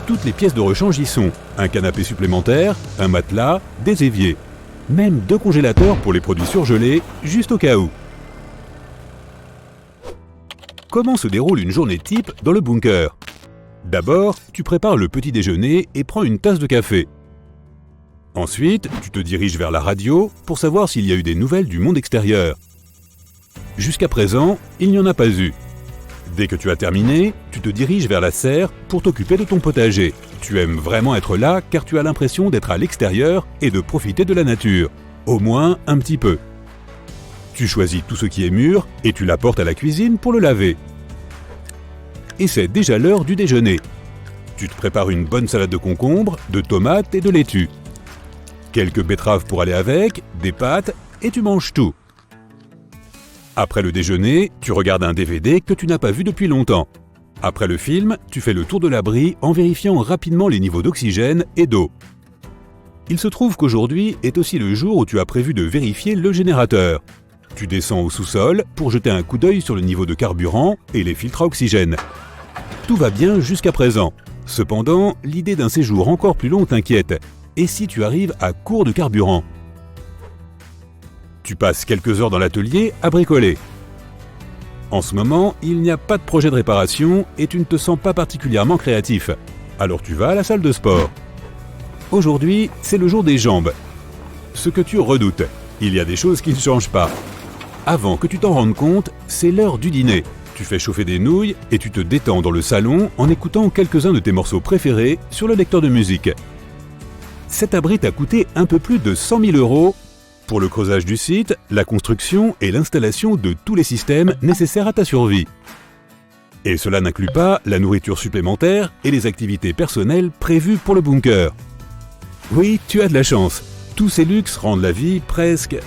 Toutes les pièces de rechange y sont. Un canapé supplémentaire, un matelas, des éviers. Même 2 congélateurs pour les produits surgelés, juste au cas où. Comment se déroule une journée type dans le bunker? D'abord, tu prépares le petit déjeuner et prends une tasse de café. Ensuite, tu te diriges vers la radio pour savoir s'il y a eu des nouvelles du monde extérieur. Jusqu'à présent, il n'y en a pas eu. Dès que tu as terminé, tu te diriges vers la serre pour t'occuper de ton potager. Tu aimes vraiment être là car tu as l'impression d'être à l'extérieur et de profiter de la nature. Au moins un petit peu. Tu choisis tout ce qui est mûr et tu l'apportes à la cuisine pour le laver. Et c'est déjà l'heure du déjeuner. Tu te prépares une bonne salade de concombres, de tomates et de laitue. Quelques betteraves pour aller avec, des pâtes et tu manges tout. Après le déjeuner, tu regardes un DVD que tu n'as pas vu depuis longtemps. Après le film, tu fais le tour de l'abri en vérifiant rapidement les niveaux d'oxygène et d'eau. Il se trouve qu'aujourd'hui est aussi le jour où tu as prévu de vérifier le générateur. Tu descends au sous-sol pour jeter un coup d'œil sur le niveau de carburant et les filtres à oxygène. Tout va bien jusqu'à présent. Cependant, l'idée d'un séjour encore plus long t'inquiète. Et si tu arrives à court de carburant? Tu passes quelques heures dans l'atelier à bricoler. En ce moment, il n'y a pas de projet de réparation et tu ne te sens pas particulièrement créatif. Alors tu vas à la salle de sport. Aujourd'hui, c'est le jour des jambes. Ce que tu redoutes, il y a des choses qui ne changent pas. Avant que tu t'en rendes compte, c'est l'heure du dîner. Tu fais chauffer des nouilles et tu te détends dans le salon en écoutant quelques-uns de tes morceaux préférés sur le lecteur de musique. Cet abri t'a coûté un peu plus de 100 000 € pour le creusage du site, la construction et l'installation de tous les systèmes nécessaires à ta survie. Et cela n'inclut pas la nourriture supplémentaire et les activités personnelles prévues pour le bunker. Oui, tu as de la chance. Tous ces luxes rendent la vie presque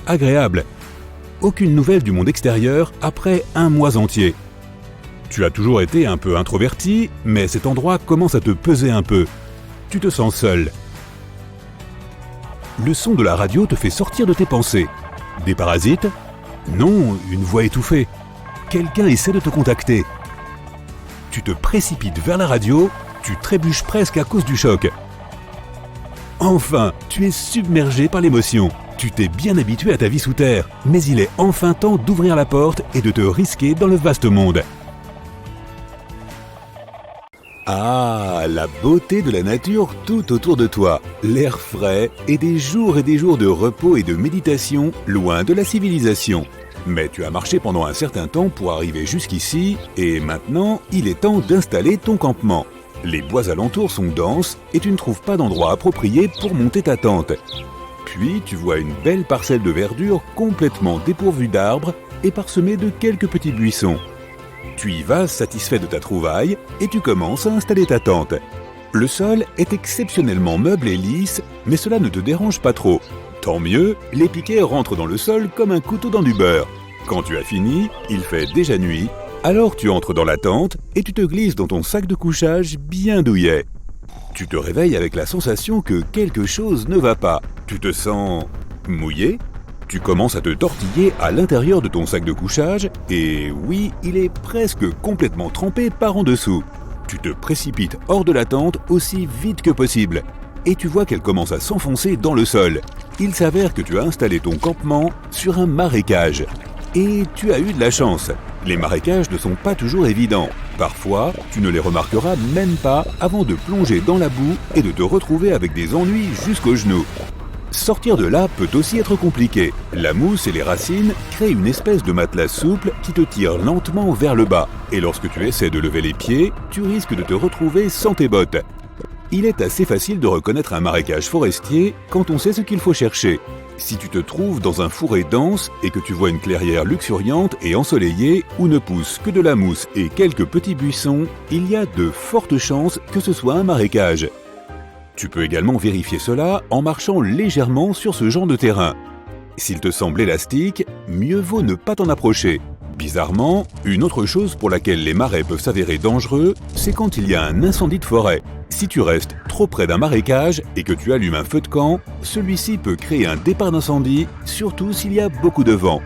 agréable. Aucune nouvelle du monde extérieur après un mois entier. Tu as toujours été un peu introverti, mais cet endroit commence à te peser un peu. Tu te sens seul. Le son de la radio te fait sortir de tes pensées. Des parasites? Non, une voix étouffée. Quelqu'un essaie de te contacter. Tu te précipites vers la radio, tu trébuches presque à cause du choc. Enfin, tu es submergé par l'émotion. Tu t'es bien habitué à ta vie sous terre, mais il est enfin temps d'ouvrir la porte et de te risquer dans le vaste monde. Ah, la beauté de la nature tout autour de toi, l'air frais et des jours de repos et de méditation loin de la civilisation. Mais tu as marché pendant un certain temps pour arriver jusqu'ici et maintenant, il est temps d'installer ton campement. Les bois alentours sont denses et tu ne trouves pas d'endroit approprié pour monter ta tente. Puis tu vois une belle parcelle de verdure complètement dépourvue d'arbres et parsemée de quelques petits buissons. Tu y vas satisfait de ta trouvaille et tu commences à installer ta tente. Le sol est exceptionnellement meuble et lisse, mais cela ne te dérange pas trop. Tant mieux, les piquets rentrent dans le sol comme un couteau dans du beurre. Quand tu as fini, il fait déjà nuit, alors tu entres dans la tente et tu te glisses dans ton sac de couchage bien douillet. Tu te réveilles avec la sensation que quelque chose ne va pas. Tu te sens mouillé? Tu commences à te tortiller à l'intérieur de ton sac de couchage et oui, il est presque complètement trempé par en dessous. Tu te précipites hors de la tente aussi vite que possible et tu vois qu'elle commence à s'enfoncer dans le sol. Il s'avère que tu as installé ton campement sur un marécage. Et tu as eu de la chance. Les marécages ne sont pas toujours évidents. Parfois, tu ne les remarqueras même pas avant de plonger dans la boue et de te retrouver avec des ennuis jusqu'aux genoux. Sortir de là peut aussi être compliqué. La mousse et les racines créent une espèce de matelas souple qui te tire lentement vers le bas. Et lorsque tu essaies de lever les pieds, tu risques de te retrouver sans tes bottes. Il est assez facile de reconnaître un marécage forestier quand on sait ce qu'il faut chercher. Si tu te trouves dans un fourré dense et que tu vois une clairière luxuriante et ensoleillée où ne pousse que de la mousse et quelques petits buissons, il y a de fortes chances que ce soit un marécage. Tu peux également vérifier cela en marchant légèrement sur ce genre de terrain. S'il te semble élastique, mieux vaut ne pas t'en approcher. Bizarrement, une autre chose pour laquelle les marais peuvent s'avérer dangereux, c'est quand il y a un incendie de forêt. Si tu restes trop près d'un marécage et que tu allumes un feu de camp, celui-ci peut créer un départ d'incendie, surtout s'il y a beaucoup de vent.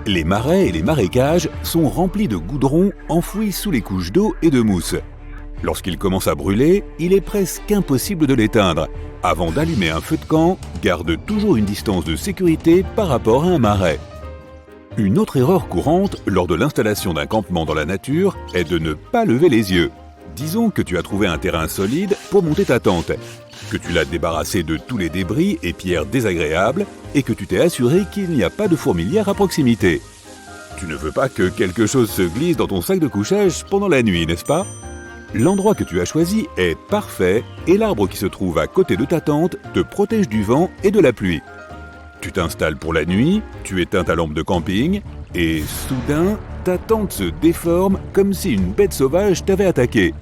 Les marais et les marécages sont remplis de goudron enfoui sous les couches d'eau et de mousse. Lorsqu'il commence à brûler, il est presque impossible de l'éteindre. Avant d'allumer un feu de camp, garde toujours une distance de sécurité par rapport à un marais. Une autre erreur courante lors de l'installation d'un campement dans la nature est de ne pas lever les yeux. Disons que tu as trouvé un terrain solide pour monter ta tente, que tu l'as débarrassé de tous les débris et pierres désagréables et que tu t'es assuré qu'il n'y a pas de fourmilière à proximité. Tu ne veux pas que quelque chose se glisse dans ton sac de couchage pendant la nuit, n'est-ce pas ? L'endroit que tu as choisi est parfait et l'arbre qui se trouve à côté de ta tente te protège du vent et de la pluie. Tu t'installes pour la nuit, tu éteins ta lampe de camping et soudain, ta tente se déforme comme si une bête sauvage t'avait attaqué.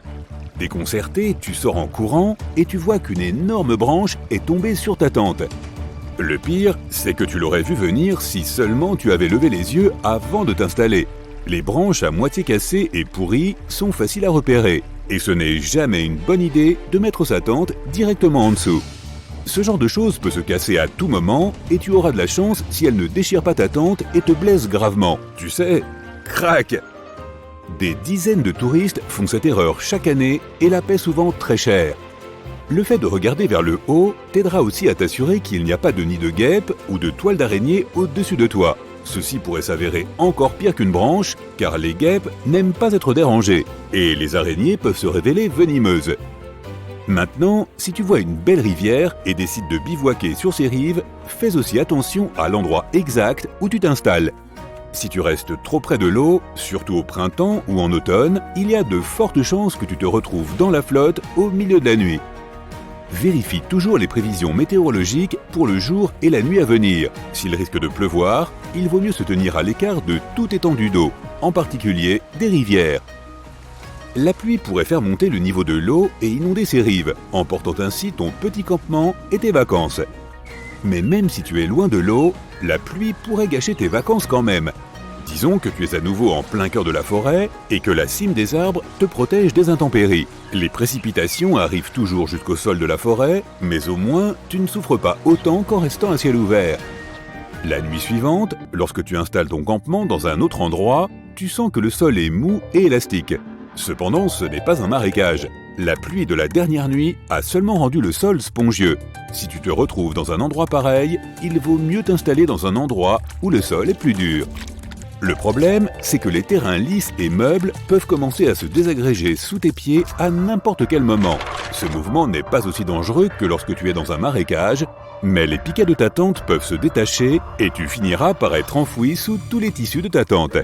Déconcerté, tu sors en courant et tu vois qu'une énorme branche est tombée sur ta tente. Le pire, c'est que tu l'aurais vu venir si seulement tu avais levé les yeux avant de t'installer. Les branches à moitié cassées et pourries sont faciles à repérer. Et ce n'est jamais une bonne idée de mettre sa tente directement en dessous. Ce genre de choses peut se casser à tout moment et tu auras de la chance si elle ne déchire pas ta tente et te blesse gravement. Tu sais, crac! Des dizaines de touristes font cette erreur chaque année et la paient souvent très cher. Le fait de regarder vers le haut t'aidera aussi à t'assurer qu'il n'y a pas de nid de guêpe ou de toile d'araignée au-dessus de toi. Ceci pourrait s'avérer encore pire qu'une branche, car les guêpes n'aiment pas être dérangées, et les araignées peuvent se révéler venimeuses. Maintenant, si tu vois une belle rivière et décides de bivouaquer sur ses rives, fais aussi attention à l'endroit exact où tu t'installes. Si tu restes trop près de l'eau, surtout au printemps ou en automne, il y a de fortes chances que tu te retrouves dans la flotte au milieu de la nuit. Vérifie toujours les prévisions météorologiques pour le jour et la nuit à venir. S'il risque de pleuvoir, il vaut mieux se tenir à l'écart de toute étendue d'eau, en particulier des rivières. La pluie pourrait faire monter le niveau de l'eau et inonder ses rives, emportant ainsi ton petit campement et tes vacances. Mais même si tu es loin de l'eau, la pluie pourrait gâcher tes vacances quand même. Disons que tu es à nouveau en plein cœur de la forêt et que la cime des arbres te protège des intempéries. Les précipitations arrivent toujours jusqu'au sol de la forêt, mais au moins tu ne souffres pas autant qu'en restant à ciel ouvert. La nuit suivante, lorsque tu installes ton campement dans un autre endroit, tu sens que le sol est mou et élastique. Cependant, ce n'est pas un marécage. La pluie de la dernière nuit a seulement rendu le sol spongieux. Si tu te retrouves dans un endroit pareil, il vaut mieux t'installer dans un endroit où le sol est plus dur. Le problème, c'est que les terrains lisses et meubles peuvent commencer à se désagréger sous tes pieds à n'importe quel moment. Ce mouvement n'est pas aussi dangereux que lorsque tu es dans un marécage, mais les piquets de ta tente peuvent se détacher et tu finiras par être enfoui sous tous les tissus de ta tente.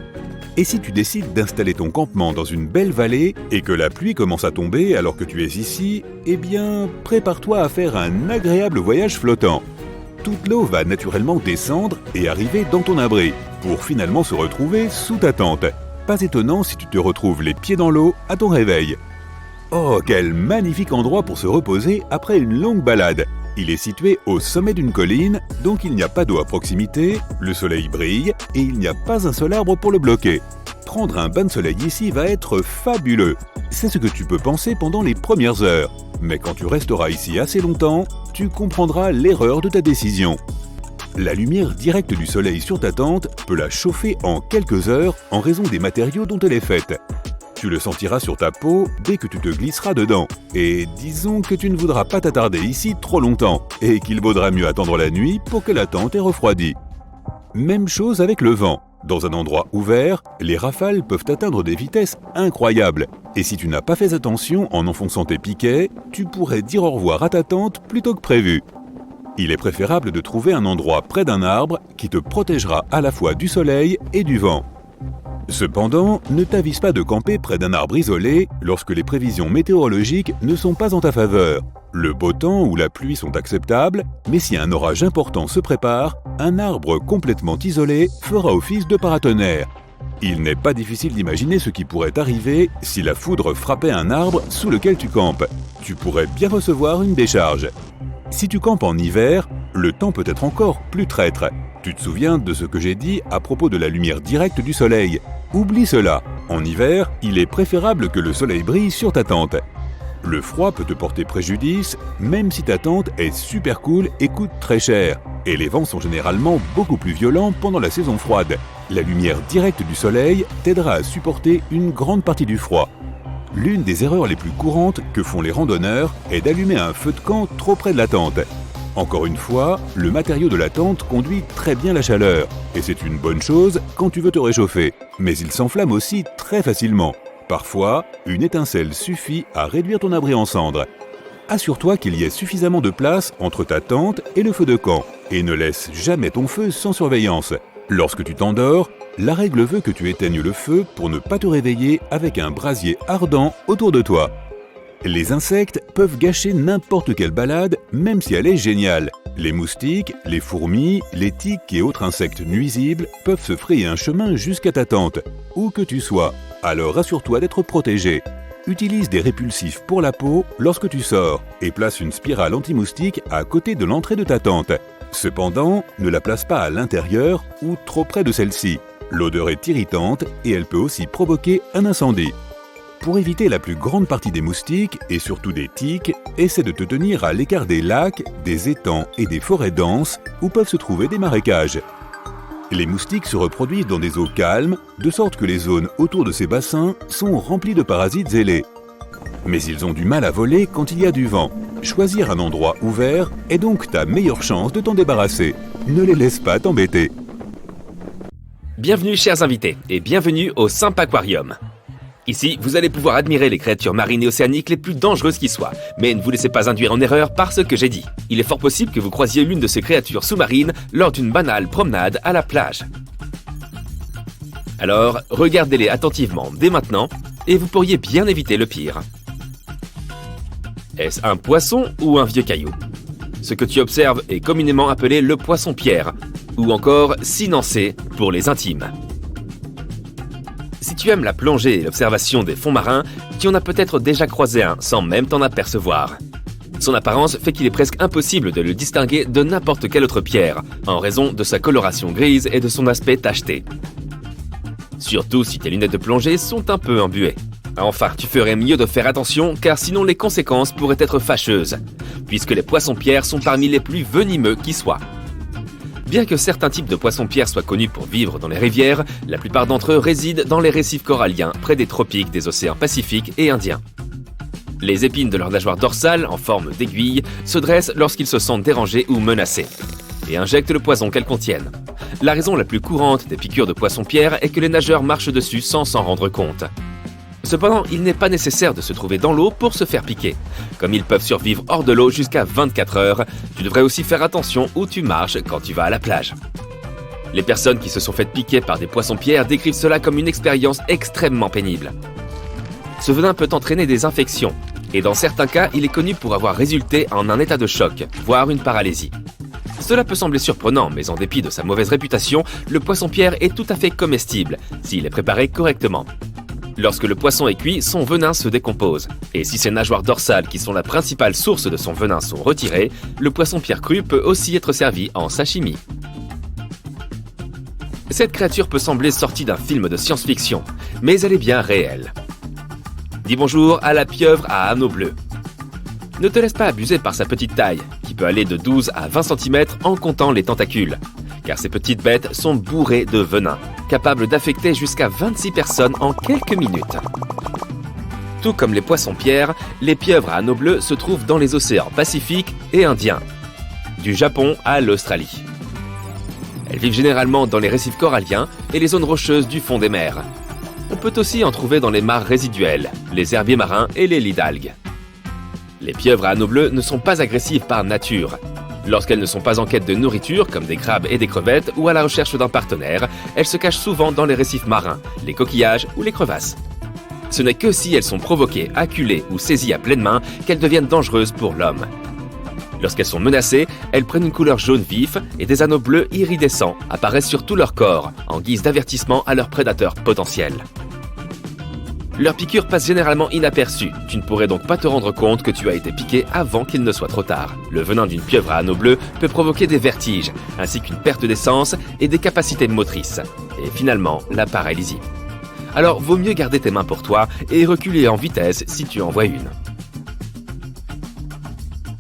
Et si tu décides d'installer ton campement dans une belle vallée et que la pluie commence à tomber alors que tu es ici, eh bien, prépare-toi à faire un agréable voyage flottant. Toute l'eau va naturellement descendre et arriver dans ton abri, pour finalement se retrouver sous ta tente. Pas étonnant si tu te retrouves les pieds dans l'eau à ton réveil. Oh, quel magnifique endroit pour se reposer après une longue balade! Il est situé au sommet d'une colline, donc il n'y a pas d'eau à proximité, le soleil brille et il n'y a pas un seul arbre pour le bloquer. Prendre un bain de soleil ici va être fabuleux. C'est ce que tu peux penser pendant les premières heures. Mais quand tu resteras ici assez longtemps, tu comprendras l'erreur de ta décision. La lumière directe du soleil sur ta tente peut la chauffer en quelques heures en raison des matériaux dont elle est faite. Tu le sentiras sur ta peau dès que tu te glisseras dedans. Et disons que tu ne voudras pas t'attarder ici trop longtemps et qu'il vaudra mieux attendre la nuit pour que la tente ait refroidi. Même chose avec le vent. Dans un endroit ouvert, les rafales peuvent atteindre des vitesses incroyables. Et si tu n'as pas fait attention en enfonçant tes piquets, tu pourrais dire au revoir à ta tente plutôt que prévu. Il est préférable de trouver un endroit près d'un arbre qui te protégera à la fois du soleil et du vent. Cependant, ne t'avise pas de camper près d'un arbre isolé lorsque les prévisions météorologiques ne sont pas en ta faveur. Le beau temps ou la pluie sont acceptables, mais si un orage important se prépare, un arbre complètement isolé fera office de paratonnerre. Il n'est pas difficile d'imaginer ce qui pourrait arriver si la foudre frappait un arbre sous lequel tu campes. Tu pourrais bien recevoir une décharge. Si tu campes en hiver, le temps peut être encore plus traître. Tu te souviens de ce que j'ai dit à propos de la lumière directe du soleil? Oublie cela. En hiver, il est préférable que le soleil brille sur ta tente. Le froid peut te porter préjudice, même si ta tente est super cool et coûte très cher. Et les vents sont généralement beaucoup plus violents pendant la saison froide. La lumière directe du soleil t'aidera à supporter une grande partie du froid. L'une des erreurs les plus courantes que font les randonneurs est d'allumer un feu de camp trop près de la tente. Encore une fois, le matériau de la tente conduit très bien la chaleur, et c'est une bonne chose quand tu veux te réchauffer, mais il s'enflamme aussi très facilement. Parfois, une étincelle suffit à réduire ton abri en cendres. Assure-toi qu'il y ait suffisamment de place entre ta tente et le feu de camp, et ne laisse jamais ton feu sans surveillance. Lorsque tu t'endors, la règle veut que tu éteignes le feu pour ne pas te réveiller avec un brasier ardent autour de toi. Les insectes peuvent gâcher n'importe quelle balade, même si elle est géniale. Les moustiques, les fourmis, les tiques et autres insectes nuisibles peuvent se frayer un chemin jusqu'à ta tente, où que tu sois. Alors assure-toi d'être protégé. Utilise des répulsifs pour la peau lorsque tu sors et place une spirale anti-moustique à côté de l'entrée de ta tente. Cependant, ne la place pas à l'intérieur ou trop près de celle-ci. L'odeur est irritante et elle peut aussi provoquer un incendie. Pour éviter la plus grande partie des moustiques et surtout des tiques, essaie de te tenir à l'écart des lacs, des étangs et des forêts denses où peuvent se trouver des marécages. Les moustiques se reproduisent dans des eaux calmes, de sorte que les zones autour de ces bassins sont remplies de parasites ailés. Mais ils ont du mal à voler quand il y a du vent. Choisir un endroit ouvert est donc ta meilleure chance de t'en débarrasser. Ne les laisse pas t'embêter. Bienvenue chers invités et bienvenue au Simp Aquarium. Ici, vous allez pouvoir admirer les créatures marines et océaniques les plus dangereuses qui soient. Mais ne vous laissez pas induire en erreur par ce que j'ai dit. Il est fort possible que vous croisiez l'une de ces créatures sous-marines lors d'une banale promenade à la plage. Alors, regardez-les attentivement dès maintenant et vous pourriez bien éviter le pire. Est-ce un poisson ou un vieux caillou? Ce que tu observes est communément appelé le poisson-pierre, ou encore cynancée pour les intimes. Si tu aimes la plongée et l'observation des fonds marins, tu en as peut-être déjà croisé un sans même t'en apercevoir. Son apparence fait qu'il est presque impossible de le distinguer de n'importe quelle autre pierre, en raison de sa coloration grise et de son aspect tacheté. Surtout si tes lunettes de plongée sont un peu embuées. Enfin, tu ferais mieux de faire attention car sinon les conséquences pourraient être fâcheuses, puisque les poissons-pierres sont parmi les plus venimeux qui soient. Bien que certains types de poissons-pierres soient connus pour vivre dans les rivières, la plupart d'entre eux résident dans les récifs coralliens près des tropiques des océans Pacifique et Indien. Les épines de leur nageoire dorsale, en forme d'aiguille, se dressent lorsqu'ils se sentent dérangés ou menacés, et injectent le poison qu'elles contiennent. La raison la plus courante des piqûres de poissons-pierres est que les nageurs marchent dessus sans s'en rendre compte. Cependant, il n'est pas nécessaire de se trouver dans l'eau pour se faire piquer. Comme ils peuvent survivre hors de l'eau jusqu'à 24 heures, tu devrais aussi faire attention où tu marches quand tu vas à la plage. Les personnes qui se sont faites piquer par des poissons-pierres décrivent cela comme une expérience extrêmement pénible. Ce venin peut entraîner des infections, et dans certains cas, il est connu pour avoir résulté en un état de choc, voire une paralysie. Cela peut sembler surprenant, mais en dépit de sa mauvaise réputation, le poisson-pierre est tout à fait comestible, s'il est préparé correctement. Lorsque le poisson est cuit, son venin se décompose. Et si ses nageoires dorsales, qui sont la principale source de son venin, sont retirées, le poisson-pierre cru peut aussi être servi en sashimi. Cette créature peut sembler sortie d'un film de science-fiction, mais elle est bien réelle. Dis bonjour à la pieuvre à anneaux bleus. Ne te laisse pas abuser par sa petite taille, qui peut aller de 12 à 20 cm en comptant les tentacules, car ces petites bêtes sont bourrées de venin, capables d'affecter jusqu'à 26 personnes en quelques minutes. Tout comme les poissons-pierres, les pieuvres à anneaux bleus se trouvent dans les océans Pacifique et Indien, du Japon à l'Australie. Elles vivent généralement dans les récifs coralliens et les zones rocheuses du fond des mers. On peut aussi en trouver dans les mares résiduelles, les herbiers marins et les lits d'algues. Les pieuvres à anneaux bleus ne sont pas agressives par nature. Lorsqu'elles ne sont pas en quête de nourriture, comme des crabes et des crevettes, ou à la recherche d'un partenaire, elles se cachent souvent dans les récifs marins, les coquillages ou les crevasses. Ce n'est que si elles sont provoquées, acculées ou saisies à pleine main qu'elles deviennent dangereuses pour l'homme. Lorsqu'elles sont menacées, elles prennent une couleur jaune vif et des anneaux bleus iridescents apparaissent sur tout leur corps, en guise d'avertissement à leurs prédateurs potentiels. Leurs piqûres passent généralement inaperçues. Tu ne pourrais donc pas te rendre compte que tu as été piqué avant qu'il ne soit trop tard. Le venin d'une pieuvre à anneaux bleus peut provoquer des vertiges, ainsi qu'une perte d'essence et des capacités motrices. Et finalement, la paralysie. Alors, vaut mieux garder tes mains pour toi et reculer en vitesse si tu en vois une.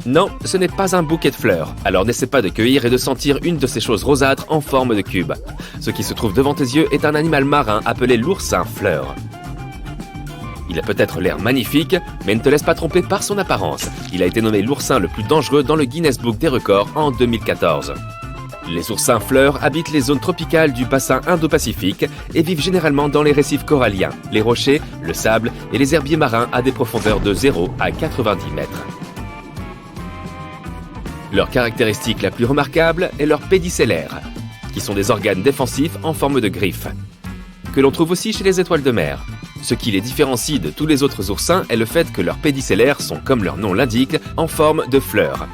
Non, ce n'est pas un bouquet de fleurs, alors n'essaie pas de cueillir et de sentir une de ces choses rosâtres en forme de cube. Ce qui se trouve devant tes yeux est un animal marin appelé l'oursin fleur. Il a peut-être l'air magnifique, mais ne te laisse pas tromper par son apparence. Il a été nommé l'oursin le plus dangereux dans le Guinness Book des records en 2014. Les oursins fleurs habitent les zones tropicales du bassin Indo-Pacifique et vivent généralement dans les récifs coralliens, les rochers, le sable et les herbiers marins à des profondeurs de 0 à 90 mètres. Leur caractéristique la plus remarquable est leur pédicellaire, qui sont des organes défensifs en forme de griffes, que l'on trouve aussi chez les étoiles de mer. Ce qui les différencie de tous les autres oursins est le fait que leurs pédicellaires sont, comme leur nom l'indique, en forme de fleurs,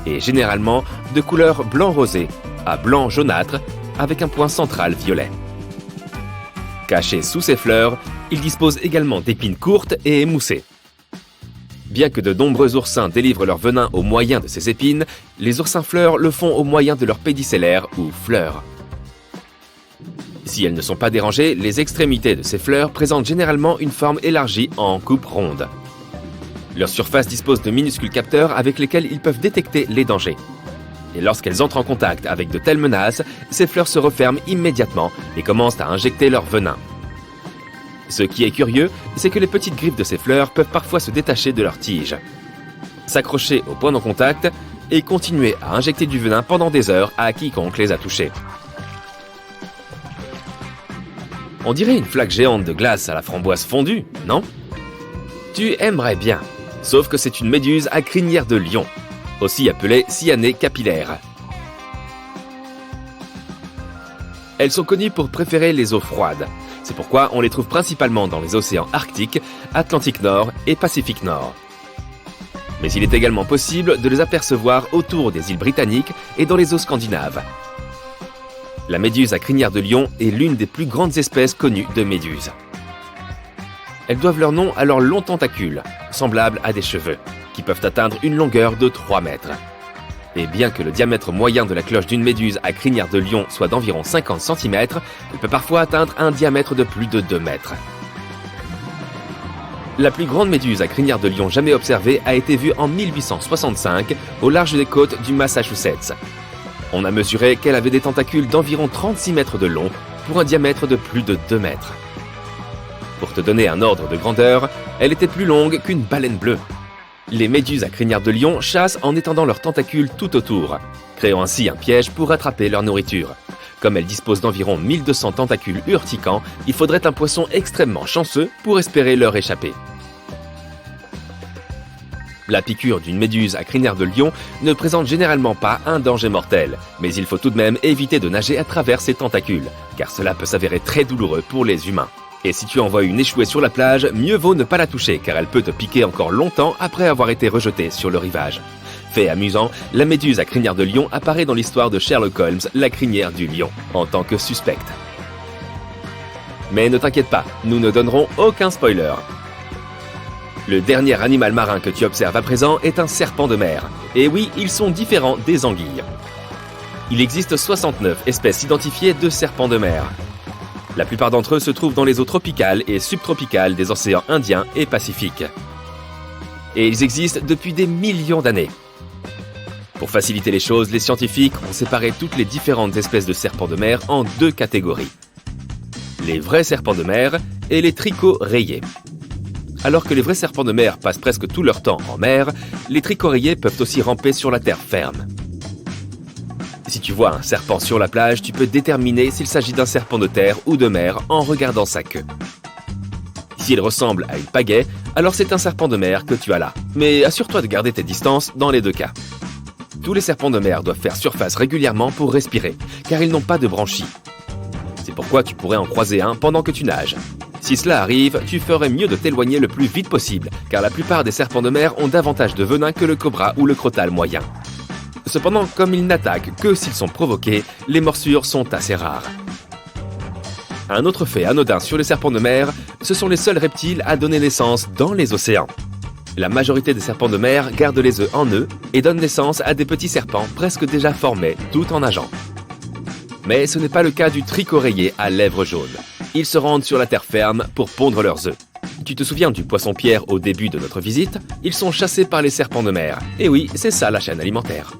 et généralement de couleur blanc-rosé à blanc jaunâtre avec un point central violet. Cachés sous ces fleurs, ils disposent également d'épines courtes et émoussées. Bien que de nombreux oursins délivrent leur venin au moyen de ces épines, les oursins fleurs le font au moyen de leurs pédicellaires ou fleurs. Si elles ne sont pas dérangées, les extrémités de ces fleurs présentent généralement une forme élargie en coupe ronde. Leur surface dispose de minuscules capteurs avec lesquels ils peuvent détecter les dangers. Et lorsqu'elles entrent en contact avec de telles menaces, ces fleurs se referment immédiatement et commencent à injecter leur venin. Ce qui est curieux, c'est que les petites griffes de ces fleurs peuvent parfois se détacher de leurs tiges, s'accrocher au point de contact et continuer à injecter du venin pendant des heures à quiconque les a touchées. On dirait une flaque géante de glace à la framboise fondue, non? Tu aimerais bien, sauf que c'est une méduse à crinière de lion, aussi appelée cyanée capillaire. Elles sont connues pour préférer les eaux froides. C'est pourquoi on les trouve principalement dans les océans Arctique, Atlantique Nord et Pacifique Nord. Mais il est également possible de les apercevoir autour des îles britanniques et dans les eaux scandinaves. La méduse à crinière de lion est l'une des plus grandes espèces connues de méduses. Elles doivent leur nom à leurs longs tentacules, semblables à des cheveux, qui peuvent atteindre une longueur de 3 mètres. Et bien que le diamètre moyen de la cloche d'une méduse à crinière de lion soit d'environ 50 cm, elle peut parfois atteindre un diamètre de plus de 2 mètres. La plus grande méduse à crinière de lion jamais observée a été vue en 1865 au large des côtes du Massachusetts. On a mesuré qu'elle avait des tentacules d'environ 36 mètres de long pour un diamètre de plus de 2 mètres. Pour te donner un ordre de grandeur, elle était plus longue qu'une baleine bleue. Les méduses à crinière de lion chassent en étendant leurs tentacules tout autour, créant ainsi un piège pour attraper leur nourriture. Comme elles disposent d'environ 1200 tentacules urticants, il faudrait un poisson extrêmement chanceux pour espérer leur échapper. La piqûre d'une méduse à crinière de lion ne présente généralement pas un danger mortel, mais il faut tout de même éviter de nager à travers ses tentacules, car cela peut s'avérer très douloureux pour les humains. Et si tu en vois une échouer sur la plage, mieux vaut ne pas la toucher, car elle peut te piquer encore longtemps après avoir été rejetée sur le rivage. Fait amusant, la méduse à crinière de lion apparaît dans l'histoire de Sherlock Holmes, la crinière du lion, en tant que suspecte. Mais ne t'inquiète pas, nous ne donnerons aucun spoiler. Le dernier animal marin que tu observes à présent est un serpent de mer. Et oui, ils sont différents des anguilles. Il existe 69 espèces identifiées de serpents de mer. La plupart d'entre eux se trouvent dans les eaux tropicales et subtropicales des océans Indien et Pacifique. Et ils existent depuis des millions d'années. Pour faciliter les choses, les scientifiques ont séparé toutes les différentes espèces de serpents de mer en 2 catégories. Les vrais serpents de mer et les tricots rayés. Alors que les vrais serpents de mer passent presque tout leur temps en mer, les tricots rayés peuvent aussi ramper sur la terre ferme. Si tu vois un serpent sur la plage, tu peux déterminer s'il s'agit d'un serpent de terre ou de mer en regardant sa queue. S'il ressemble à une pagaie, alors c'est un serpent de mer que tu as là. Mais assure-toi de garder tes distances dans les 2 cas. Tous les serpents de mer doivent faire surface régulièrement pour respirer, car ils n'ont pas de branchies. C'est pourquoi tu pourrais en croiser un pendant que tu nages. Si cela arrive, tu ferais mieux de t'éloigner le plus vite possible, car la plupart des serpents de mer ont davantage de venin que le cobra ou le crotale moyen. Cependant, comme ils n'attaquent que s'ils sont provoqués, les morsures sont assez rares. Un autre fait anodin sur les serpents de mer, ce sont les seuls reptiles à donner naissance dans les océans. La majorité des serpents de mer gardent les œufs en eux et donnent naissance à des petits serpents presque déjà formés tout en nageant. Mais ce n'est pas le cas du tricot rayé à lèvres jaunes. Ils se rendent sur la terre ferme pour pondre leurs œufs. Tu te souviens du poisson-pierre au début de notre visite? Ils sont chassés par les serpents de mer. Et oui, c'est ça la chaîne alimentaire.